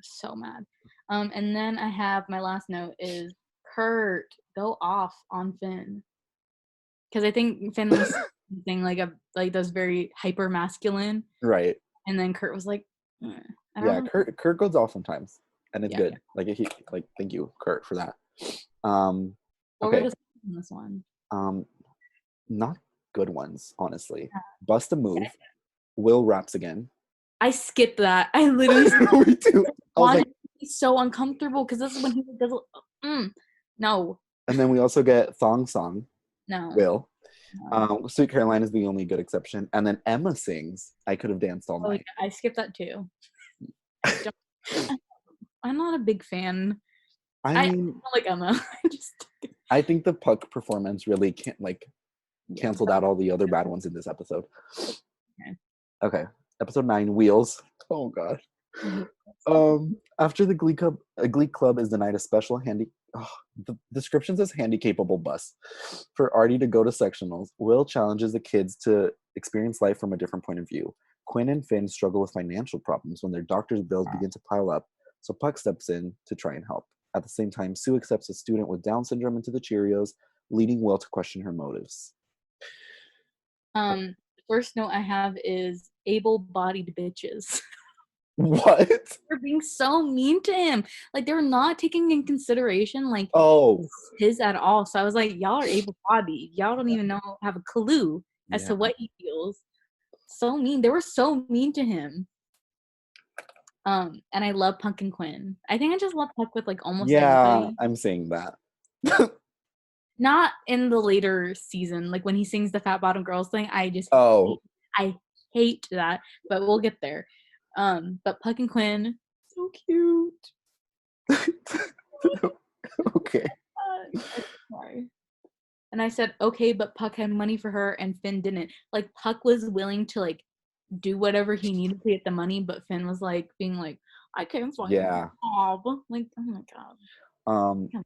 so mad. And then I have my last note is Kurt go off on Finn because I think Finn was saying like those very hyper masculine, Right. and then Kurt was like, I don't Yeah. know. Kurt goes off sometimes, and it's Yeah, good. yeah. Like he like thank you, Kurt, for that. Um. What were Okay. the songs in this one? Um. Not good ones, honestly. Bust a move. Will raps again. I skipped that. I literally Me too. I was wanted like, to be so uncomfortable because this is when he does. No, and then we also get Thong Song, no. Will. Sweet Caroline is the only good exception. And then Emma sings I Could Have Danced All Oh yeah, Night. I skipped that too. I don't. I'm not a big fan. I I mean, don't like Emma. I just I think the Puck performance really can't yeah. canceled out all the other bad ones in this episode. Okay. Okay, episode 9, Wheels. Oh god. I hate that so much. After the Glee Club is denied a special the description says handy-capable bus for Artie to go to sectionals. Will challenges the kids to experience life from a different point of view. Quinn and Finn struggle with financial problems when their doctor's bills begin to pile up, so Puck steps in to try and help. At the same time, Sue accepts a student with Down syndrome into the Cheerios, leading Will to question her motives. First note I have is able-bodied bitches. What? They're being so mean to him. Like they're not taking in consideration like Oh, his at all. So I was like, y'all are able-bodied. Y'all don't even have a clue as yeah. to what he feels. So mean. They were so mean to him. And I love Puck and Quinn. I think I just love Puck with like almost Yeah, everybody. I'm saying that. Not in the later season, like when he sings the Fat Bottom Girls thing. Oh, I hate that, but we'll get there. But Puck and Quinn, so cute. okay. I'm sorry. And I said, okay, but Puck had money for her and Finn didn't. Like Puck was willing to like do whatever he needed to get the money, but Finn was like being like, I can't find a Yeah. job. Like, oh my god. Um, Yeah.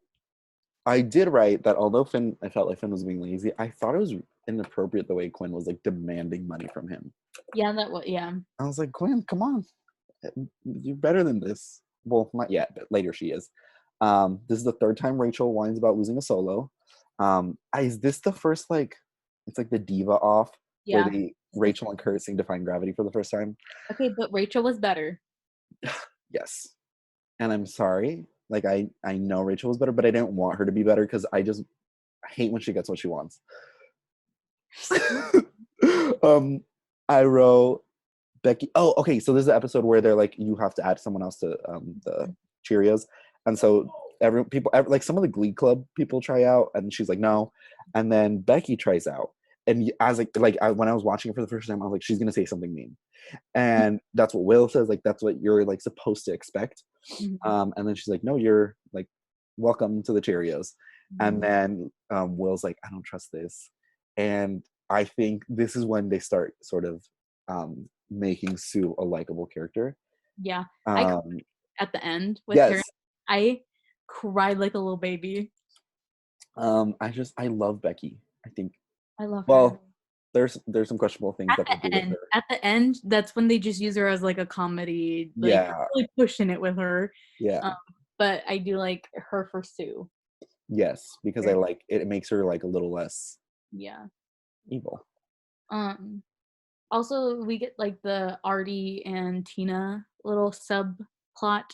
I did write that although I felt like Finn was being lazy, I thought it was inappropriate the way Quinn was like demanding money from him. Yeah, that was yeah. I was like, Quinn, come on, you're better than this. Well, not yet, but later she is. This is the third time Rachel whines about losing a solo. Is this the first it's like the diva off where Yeah. Rachel and Kurt sing Define Gravity for the first time? Okay, but Rachel was better. Yes, and I'm sorry. Like I know Rachel was better, but I didn't want her to be better because I just hate when she gets what she wants. um, I wrote Becky. Oh, okay. So this is the episode where they're like, you have to add someone else to the Cheerios, and so like some of the Glee Club people try out, and she's like, no, and then Becky tries out, and as when I was watching it for the first time, I was like, she's gonna say something mean, and that's what Will says. Like that's what you're like supposed to expect, and then she's like, no, you're like, welcome to the Cheerios, and then Will's like, I don't trust this, and I think this is when they start sort of making Sue a likable character. Yeah. Um, At the end with her, yes. I cried like a little baby. I love Becky. I think. I love her. Well, there's some questionable things that they do with her. At the end, that's when they just use her as like a comedy, like Yeah. really pushing it with her. Yeah. But I do like her for Sue. Yes, because I like it. It makes her like a little less Yeah. evil. Also, we get like the Artie and Tina little subplot.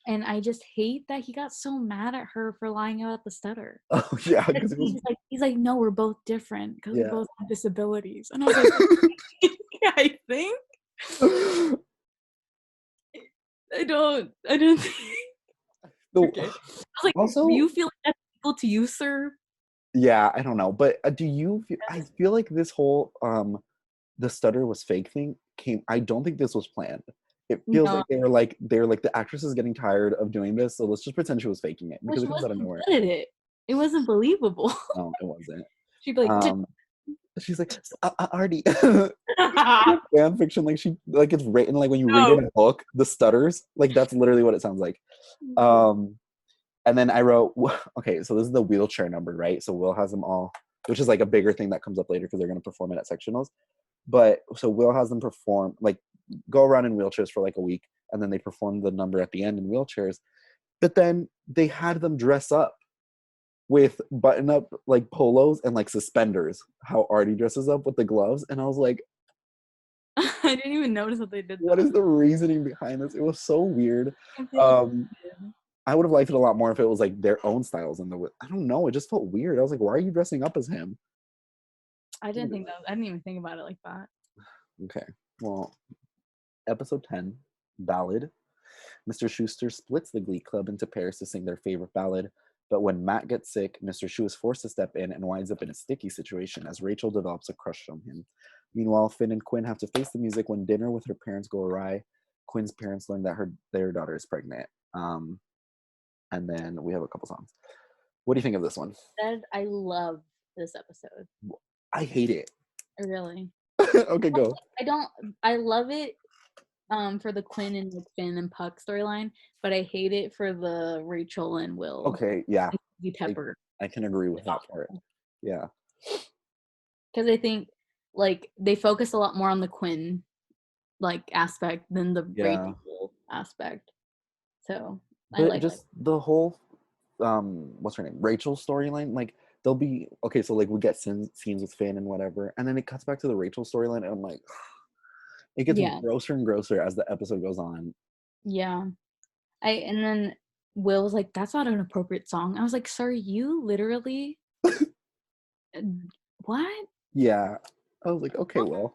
And I just hate that he got so mad at her for lying about the stutter. Oh yeah, because He's like, no, we're both different because we Yeah. both have disabilities. And I was like, yeah, I think. I don't think. Okay. I was like, Also, do you feel like that's equal to you, sir? yeah, I don't know, but do you feel? I feel like this whole the stutter was fake thing I don't think this was planned. It feels like they were like the actress is getting tired of doing this, so let's just pretend she was faking it because it comes out of nowhere. Good at it. It wasn't believable. No, it wasn't. She'd be like, she's like, Artie. Fan fiction, like she like it's written like when you read in a book, the stutters, like that's literally what it sounds like. And then I wrote, okay, so this is the wheelchair number, right? So Will has them all, which is like a bigger thing that comes up later because they're going to perform it at sectionals. But so Will has them perform, like go around in wheelchairs for like a week, and then they perform the number at the end in wheelchairs. But then they had them dress up with button up like polos and like suspenders, how Artie dresses up with the gloves. And I was like, I didn't even notice that they did that. What is the reasoning behind this? It was so weird. I would have liked it a lot more if it was like their own styles in the. I don't know. It just felt weird. I was like, why are you dressing up as him? I didn't even think about it like that. Okay. Well, episode 10, Ballad. Mr. Schuster splits the Glee Club into pairs to sing their favorite ballad. But when Matt gets sick, Mr. Shu is forced to step in and winds up in a sticky situation as Rachel develops a crush on him. Meanwhile, Finn and Quinn have to face the music when dinner with her parents go awry. Quinn's parents learn that their daughter is pregnant. And then we have a couple songs. What do you think of this one? I love this episode. I hate it. Really? Okay, go. I love it for the Quinn and Finn and Puck storyline, but I hate it for the Rachel and Will. Okay, yeah. Pepper. I can agree with that part. Yeah. Because I think like they focus a lot more on the Quinn like aspect than the Rachel aspect. So I like just the whole what's her name? Rachel storyline. Like they'll be okay, so like we get scenes with Finn and whatever, and then it cuts back to the Rachel storyline, and I'm like it gets grosser and grosser as the episode goes on. Yeah. And then Will was like, that's not an appropriate song. I was like, sir, you literally what? Yeah. I was like, okay, Will.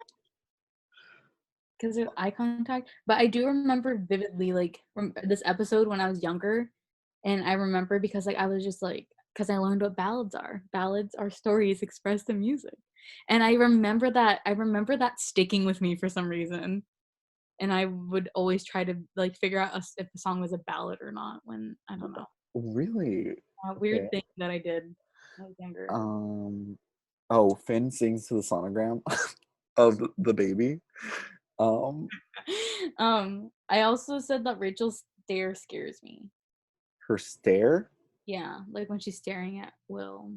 Because of eye contact. But I do remember vividly, like, from this episode when I was younger. And I remember because, like, I was just like, because I learned what ballads are. Ballads are stories expressed in music. And I remember that sticking with me for some reason. And I would always try to, like, figure out if the song was a ballad or not when, I don't know. Really? Weird thing that I did when I was younger. Oh, Finn sings to the sonogram of the baby. I also said that Rachel's stare scares me. Her stare? Yeah, like when she's staring at Will.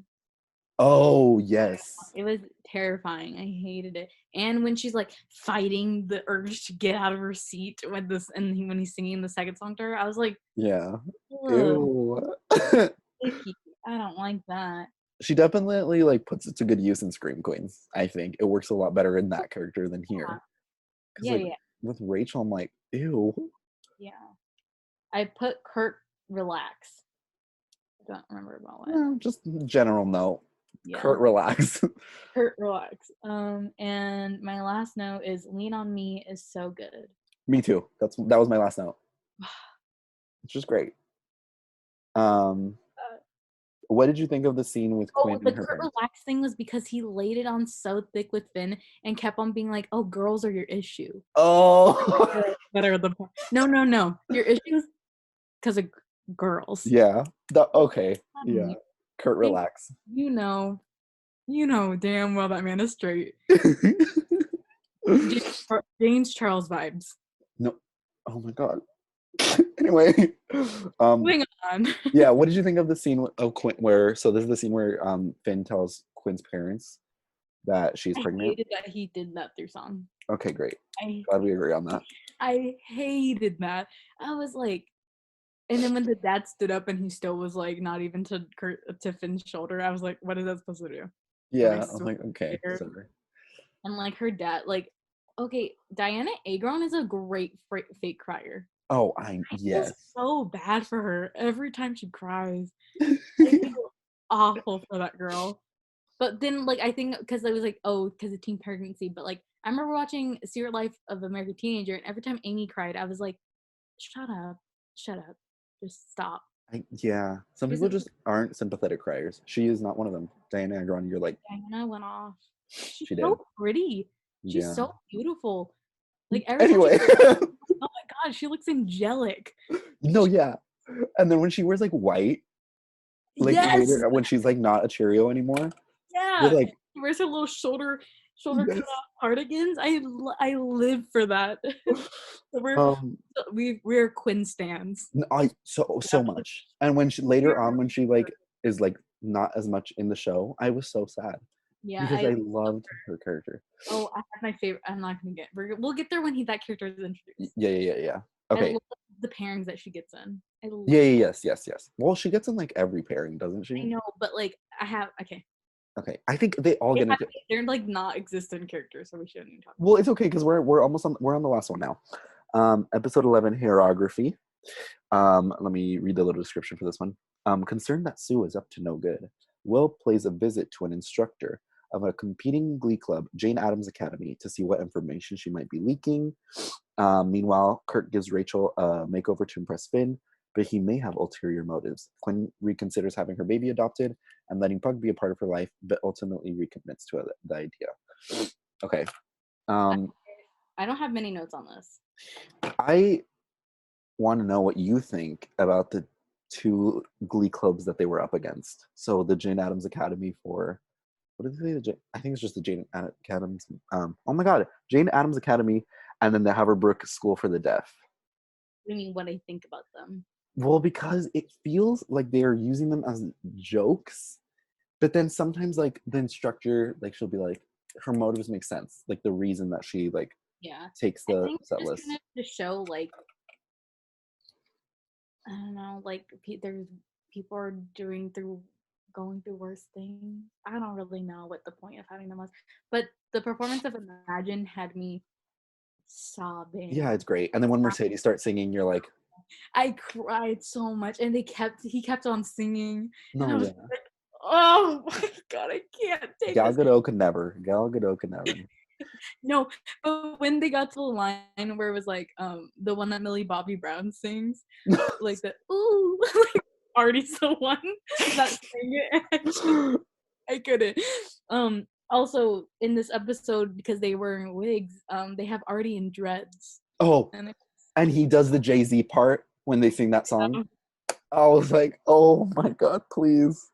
Oh, yes. It was terrifying. I hated it. And when she's like fighting the urge to get out of her seat when when he's singing the second song to her, I was like, yeah. Ew. icky. I don't like that. She definitely like puts it to good use in Scream Queens. I think it works a lot better in that character than here. Yeah, like, with Rachel, I'm like, ew. Yeah. I put Kurt relax. I don't remember about what. No, just general note. Yeah. Kurt relax. Kurt relax. And my last note is Lean on Me is so good. Me too. That was my last note. It's just great. What did you think of the scene with Quinn and her the Kurt parents? relax thing was because he laid it on so thick with Finn and kept on being like, "Oh, girls are your issue." Oh. No. Your issue is because of girls. Yeah. Okay. Yeah. Kurt relax. You know damn well that man is straight. James Charles vibes. No. Oh my god. Anyway, moving on. Yeah, what did you think of the scene of Quinn this is the scene where Finn tells Quinn's parents that she's pregnant? I hated that he did that through song. Okay, great. Glad we agree on that. I hated that. I was like, and then when the dad stood up and he still was like not even to Finn's shoulder, I was like, what is that supposed to do? Yeah, I'm like, okay. Sorry. And like her dad, like, okay, Diana Agron is a great fake crier. Oh, yes. Feel so bad for her every time she cries. I feel awful for that girl. But then, like, I think because I was like, oh, because of teen pregnancy. But like, I remember watching Secret Life of American Teenager, and every time Amy cried, I was like, shut up, just stop. Yeah, some people just aren't sympathetic criers. She is not one of them. Diana Agron, you're like, Diana went off. She's she so did. pretty. She's so beautiful. Like anyway. Oh my god, she looks angelic. No, yeah. And then when she wears like white, like later when she's like not a Cheerio anymore. Yeah. Like, she wears her little shoulder cut off cardigans. I live for that. We're Quinn stans. So much. And when she later on when she like is like not as much in the show, I was so sad. Yeah, because I loved her character. Oh, I have my favorite. I'm not gonna we'll get there when that character is introduced. Yeah. Okay. I love the pairings that she gets in. Yes. Well, she gets in like every pairing, doesn't she? I know, but like Okay, I think they all get into. They're like not existent characters, so we shouldn't even talk. Well, it's okay because we're almost on the last one now. Episode 11, Hairography. Let me read the little description for this one. Concerned that Sue is up to no good, Will plays a visit to an instructor of a competing Glee club, Jane Addams Academy, to see what information she might be leaking. Meanwhile, Kurt gives Rachel a makeover to impress Finn. but he may have ulterior motives. Quinn reconsiders having her baby adopted and letting Puck be a part of her life, but ultimately recommits to the idea. Okay. I don't have many notes on this. I want to know what you think about the two Glee clubs that they were up against. So the Jane Addams Academy for, what did they say? I think it's just the Jane Addams. Oh my God, Jane Addams Academy, and then the Haverbrook School for the Deaf. What do you mean? What I think about them? Well, because it feels like they are using them as jokes, but then sometimes like the instructor, like she'll be like, her motives make sense, like the reason that she like takes the I think set just list kind of to show like, I don't know, like there's people are going through worse things. I don't really know what the point of having them was, but the performance of Imagine had me sobbing. Yeah, it's great. And then when Mercedes starts singing, you're like, I cried so much, and he kept on singing, and I no, was yeah. like, oh my God, I can't take Gal this. Gadot could never. Gal Gadot could never. No, but when they got to the line where it was like the one that Millie Bobby Brown sings, like the ooh, like Artie's the one that sang it. I couldn't. Also in this episode, because they were in wigs, they have Artie in dreads. Oh, and he does the Jay-Z part when they sing that song. I was like, oh my God, please.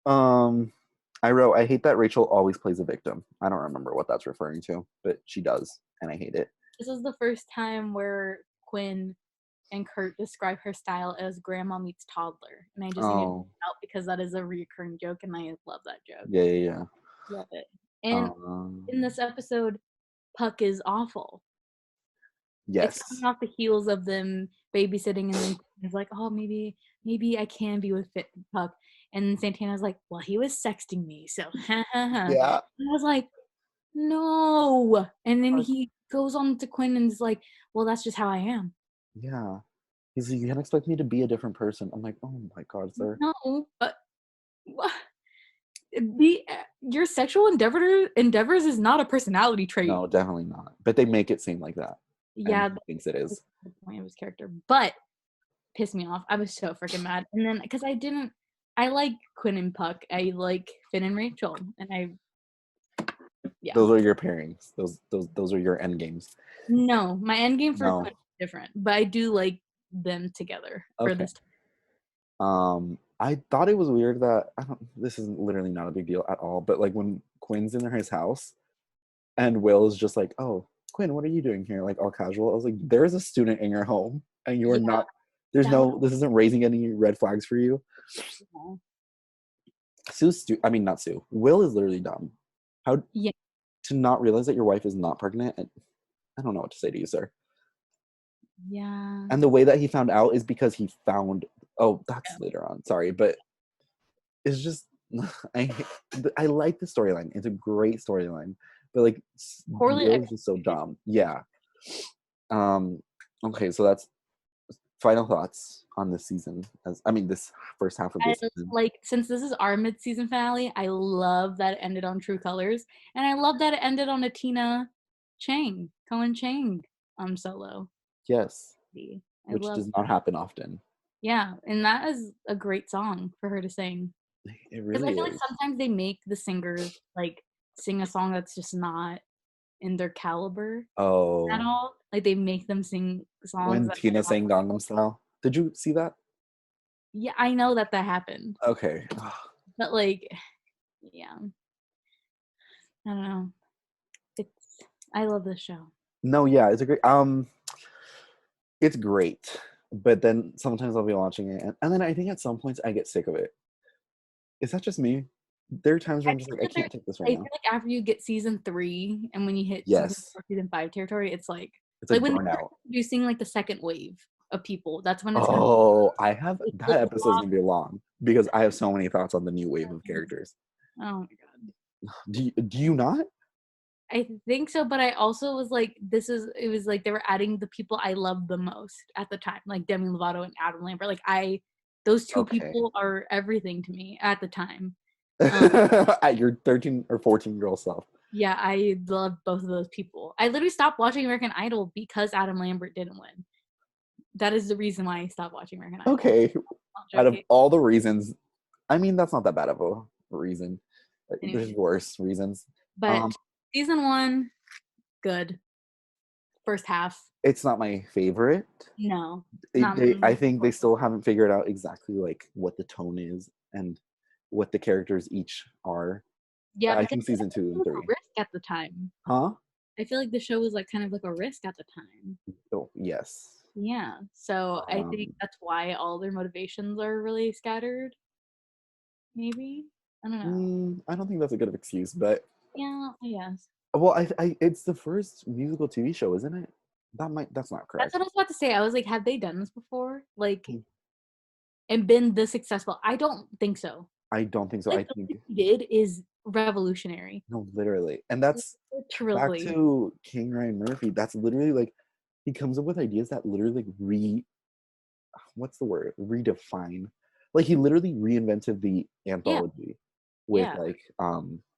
I wrote, I hate that Rachel always plays a victim. I don't remember what that's referring to, but she does, and I hate it. This is the first time where Quinn and Kurt describe her style as grandma meets toddler, and I just needed to point out because that is a recurring joke, and I love that joke. Yeah. Love it. And in this episode, Puck is awful. Yes. It's coming off the heels of them babysitting, and then it's like, oh, maybe I can be with Puck. And Santana's like, well, he was sexting me, so ha ha ha. Yeah. And I was like, no. And then he goes on to Quinn and is like, well, that's just how I am. Yeah. He's like, you can't expect me to be a different person. I'm like, oh my God, sir. No, but your sexual endeavors is not a personality trait. No, definitely not. But they make it seem like that. Yeah, he thinks it is. The point of his character, but pissed me off. I was so freaking mad, and then because I like Quinn and Puck, I like Finn and Rachel, and those are your pairings. Those are your end games. No, my end game for Quinn is different, but I do like them together for this time. I thought it was weird that this is literally not a big deal at all, but like when Quinn's in his house and Will is just like, oh, Quinn, what are you doing here? Like all casual. I was like, there is a student in your home and you are not, this isn't raising any red flags for you. Yeah. Not Sue. Will is literally dumb. How to not realize that your wife is not pregnant? I don't know what to say to you, sir. Yeah. And the way that he found out is because he found, that's later on. Sorry, but it's just, I like the storyline. It's a great storyline. But like, Will is just so dumb. Yeah. Okay, so that's final thoughts on this season. This first half of this season. Like, since this is our mid-season finale, I love that it ended on True Colors, and I love that it ended on a Tina Chang, Cohen Chang, solo. Yes, which does not happen often. Yeah, and that is a great song for her to sing. It really is. Because I feel like sometimes they make the singers like sing a song that's just not in their caliber at all. Like they make them sing songs. When Tina sang Gangnam Style, did you see that? Yeah, I know that happened. Okay. But like, yeah, I don't know. I love this show. No, yeah, it's a great. It's great, but then sometimes I'll be watching it, and then I think at some points I get sick of it. Is that just me? There are times where I'm just like, I can't take this right now. I feel like after you get season 3, and when you hit season 5 territory, it's like when they're introducing like the second wave of people. That's when it's. I have that episode's gonna be long because I have so many thoughts on the new wave of characters. Oh my God. Do you not? I think so, but I also was like, it was like they were adding the people I loved the most at the time, like Demi Lovato and Adam Lambert. Like those two people are everything to me at the time. At your 13 or 14-year-old self. Yeah, I loved both of those people. I literally stopped watching American Idol because Adam Lambert didn't win. That is the reason why I stopped watching American Idol. Okay, Not out of joking. all the reasons, I mean that's not that bad of a reason. There's Anyways, worse reasons. but season 1, good. First half, It's not my favorite. no, not. I think they still haven't figured out exactly like what the tone is and what the characters each are. Yeah, I because think season 2 it and was a 3. risk at the time. Huh? I feel like the show was like kind of like a risk at the time. Oh, yes. Yeah, so I think Um, that's why all their motivations are really scattered. Maybe, I don't know. I don't think that's a good excuse, but Yeah, I guess. well, it's the first musical TV show, isn't it? That's not That's what I correct. was about to say. I was like, have they done this before? Like, and been this successful? I don't think so. I don't think so. Like I the think thing he did is revolutionary. no, literally, and that's back Literally. to King Ryan Murphy. That's literally like he comes up with ideas that literally like what's the word redefine. Like he literally reinvented the Yeah, anthology with yeah. like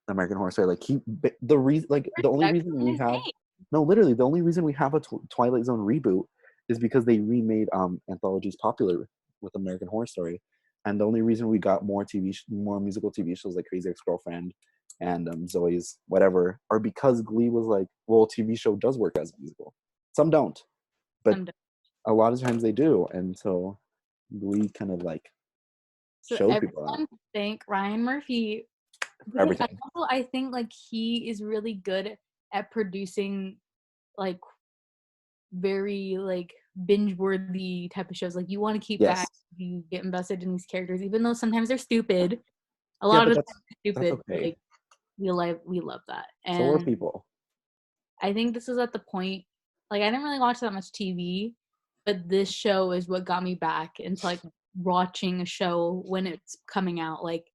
American Horror Story. Like the reason like the only Respect reason for we his have name. no literally the only reason we have a Twilight Zone reboot is because they remade anthologies popular with American Horror Story, and the only reason we got more musical TV shows like Crazy Ex-Girlfriend and Zoe's whatever are because Glee was like, well, TV show does work as a musical. Some don't, but Someday. a lot of times they do, and so Glee kind of like So showed people that everyone thank Ryan Murphy for because everything. I think like he is really good at producing like very like binge worthy type of shows. Like you want to keep Yes, back, you get invested in these characters, even though sometimes they're stupid. A yeah, lot but of the time they're that's stupid. okay. Like we love that. So are And people. I think this is at the point like I didn't really watch that much TV, but this show is what got me back into like watching a show when it's coming out, like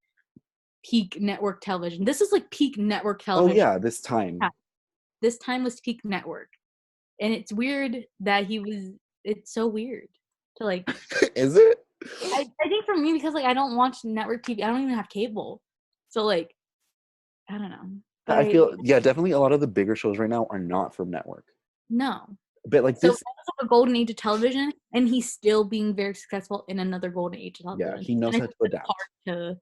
peak network television. This is like peak network Oh television. yeah, this Yeah, time. this time was peak network. And it's weird that he was it's so weird to like Is it? I think for me because like I don't watch network TV. I don't even have cable. So like I don't know. But I feel yeah, definitely a lot of the bigger shows right now are not from network. no. But like So this, that was like a golden age of television and he's still being very successful in another golden age of yeah, television. he knows And I how think to that's adapt. hard to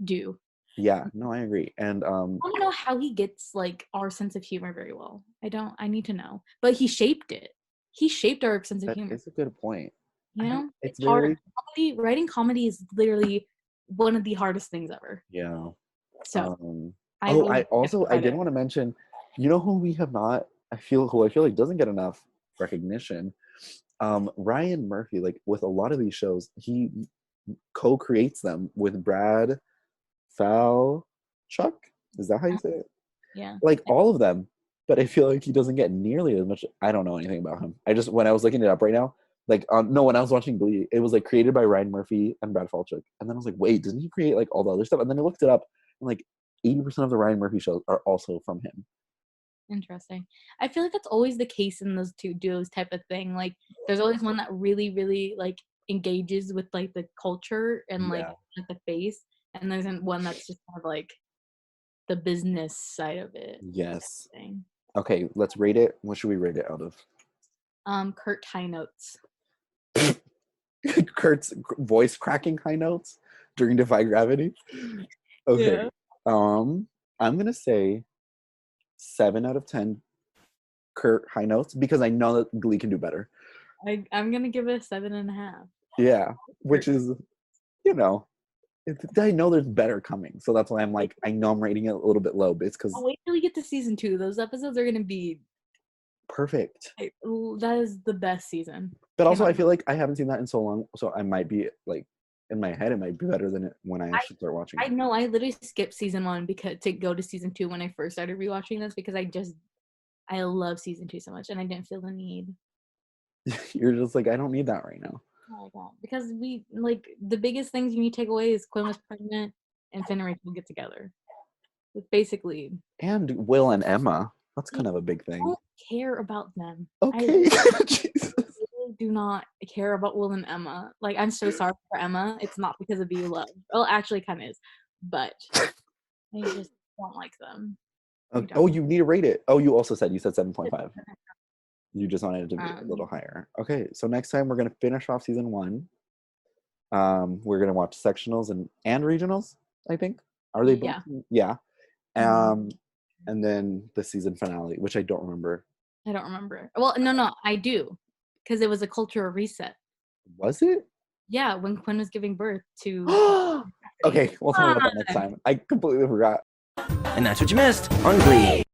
do. Yeah, no, I agree. And I don't know how he gets like our sense of humor very well. I need to know. But he shaped it. He shaped our sense of that humor. is a good point. You know? It's It's hard. very Writing comedy is literally one of the hardest things ever. yeah. So I Oh, will I give him also I did credit. want to mention, you know who we have not who I feel like doesn't get enough recognition. Ryan Murphy, like with a lot of these shows, he co-creates them with Brad Falchuk. Is that how you say it? Yeah. Like all of them, but I feel like he doesn't get nearly as much. I don't know anything about him. I just when I was looking it up right now, like no, when I was watching Glee, it was like created by Ryan Murphy and Brad Falchuk, and then I was like, wait, doesn't he create like all the other stuff? And then I looked it up, and like 80% of the Ryan Murphy shows are also from him. Interesting. I feel like that's always the case in those two duos type of thing. Like there's always one that really, really like engages with like the culture and like Yeah. the face. And there's one that's just kind of like the business side of it. Yes. Thing. Okay, let's rate it. What should we rate it out of? Kurt High Notes. Kurt's voice cracking high notes during Defy Gravity. Okay. Yeah. I'm gonna say 7 out of 10 Kurt high notes because I know that Glee can do better. I'm gonna give it a 7.5. Yeah, which Kurt. is you know, I know there's better coming, so that's why I'm like I know I'm rating it a little bit low, but it's I'll because wait till we get to season 2. Those episodes are gonna be perfect. that is the best season. But also, Cannot. I feel like I haven't seen that in so long, so I might be like in my head, it might be better than it when I actually start watching I it. know I literally skipped season 1 because to go to season 2 when I first started rewatching this because I love season 2 so much and I didn't feel the need. You're just like I don't need that right now. Oh my god! Because we like the biggest things you need to take away is Quinn was pregnant and Finn and Rachel get together. It's basically And Will and Emma, that's I kind of a big thing. don't care about them. I Okay, Jesus. really do not care about Will and Emma. Like I'm so sorry for Emma. It's not because of you love. Well, actually, it kind of is, but I just don't like them. I Oh, don't. you need to rate it. Oh, you also said 7.5. You just wanted it to be a little Um, higher. Okay, so next time we're gonna finish off season 1. We're gonna watch sectionals and regionals, I think. Are they both? yeah. Yeah. Mhm. Um, and then the season finale, which I don't remember. I don't remember. Well, no, I do, because it was a cultural reset. Was it? Yeah, when Quinn was giving birth to Cassidy. Okay, we'll talk Come about that next on. time. I completely forgot. And that's what you missed on Glee.